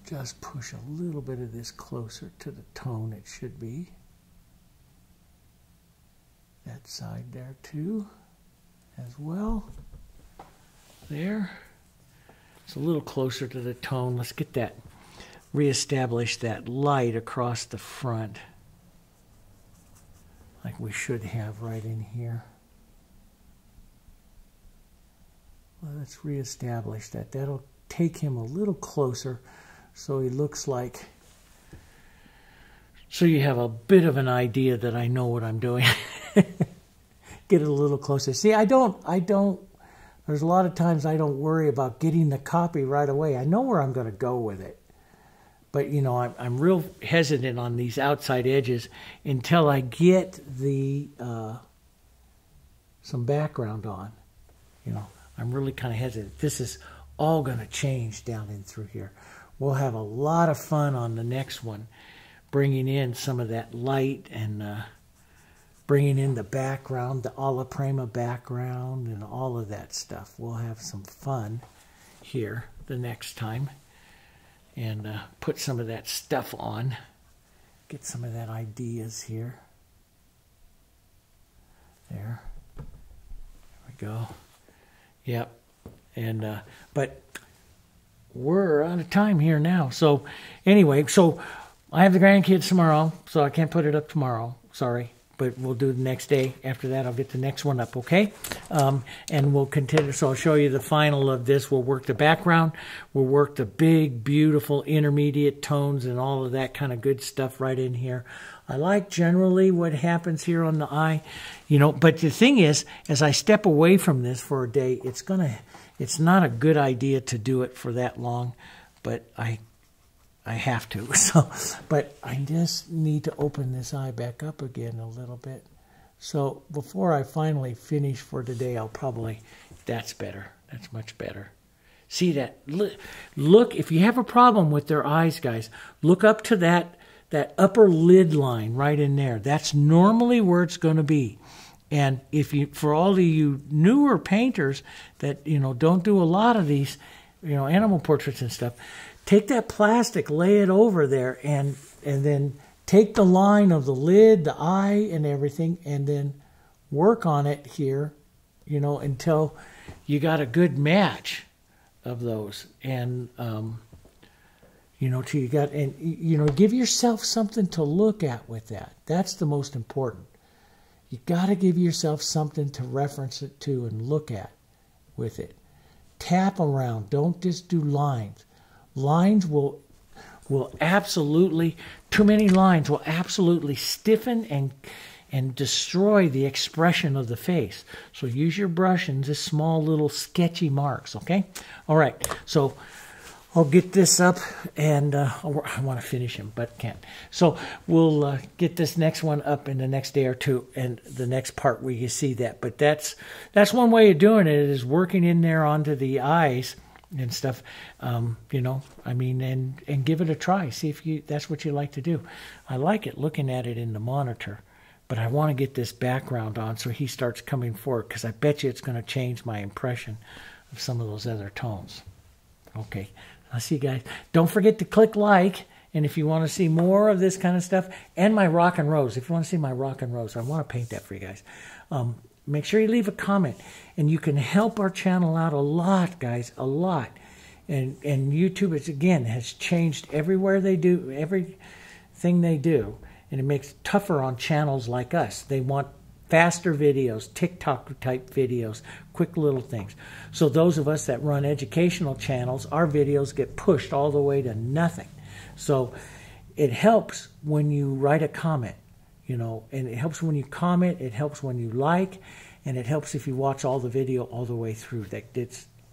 just push a little bit of this closer to the tone it should be. That side there too, as well. There. It's a little closer to the tone. Let's get that, reestablish that light across the front, like we should have right in here. Let's reestablish that. That'll take him a little closer so he looks like, so you have a bit of an idea that I know what I'm doing. Get it a little closer. See, I don't, there's a lot of times I don't worry about getting the copy right away. I know where I'm going to go with it. But, you know, I'm real hesitant on these outside edges until I get the some background on. You know, I'm really kind of hesitant. This is all going to change down in through here. We'll have a lot of fun on the next one, bringing in some of that light and bringing in the background, the alla prima background and all of that stuff. We'll have some fun here the next time and put some of that stuff on. Get some of that ideas here. There we go. Yep. And but we're out of time here now. So anyway, so I have the grandkids tomorrow, so I can't put it up tomorrow. Sorry. But we'll do the next day. After that, I'll get the next one up, okay? And we'll continue. So I'll show you the final of this. We'll work the background. We'll work the big, beautiful intermediate tones and all of that kind of good stuff right in here. I like generally what happens here on the eye, you know. But the thing is, as I step away from this for a day, it's not a good idea to do it for that long. But I have to. So, but I just need to open this eye back up again a little bit. So before I finally finish for today, I'll probably, that's better. That's much better. See that? Look, if you have a problem with their eyes, guys, look up to that upper lid line right in there. That's normally where it's going to be. And if you, for all of you newer painters that, you know, don't do a lot of these, you know, animal portraits and stuff, take that plastic, lay it over there, and then take the line of the lid, the eye, and everything, and then work on it here, you know, until you got a good match of those. And, you know, till you got, and, you know, give yourself something to look at with that. That's the most important. You got to give yourself something to reference it to and look at with it. Tap around. Don't just do lines. Lines will absolutely, too many lines will absolutely stiffen and destroy the expression of the face. So use your brush and just small little sketchy marks, okay? All right, so I'll get this up, and I want to finish him, but can't. So we'll get this next one up in the next day or two, and the next part where you see that. But that's one way of doing it, is working in there onto the eyes and stuff, you know, I mean, and give it a try. See if that's what you like to do. I like it looking at it in the monitor, but I want to get this background on so he starts coming forward, because I bet you it's going to change my impression of some of those other tones. Okay, I'll see you guys. Don't forget to click like, and if you want to see more of this kind of stuff, and my rock and rose, if you want to see my rock and rose, I want to paint that for you guys. Make sure you leave a comment, and you can help our channel out a lot, guys, a lot. And YouTube is, again, has changed everywhere they do, everything they do, and it makes it tougher on channels like us. They want faster videos, TikTok type videos, quick little things. So those of us that run educational channels, our videos get pushed all the way to nothing. So it helps when you write a comment, you know, and it helps when you comment, it helps when you like, and it helps if you watch all the video all the way through.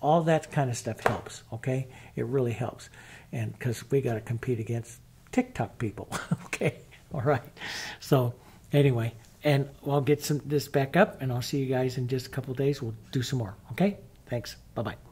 All that kind of stuff helps, okay? It really helps. And because we got to compete against TikTok people, okay? All right. So anyway, and I'll get this back up, and I'll see you guys in just a couple of days. We'll do some more, okay? Thanks. Bye-bye.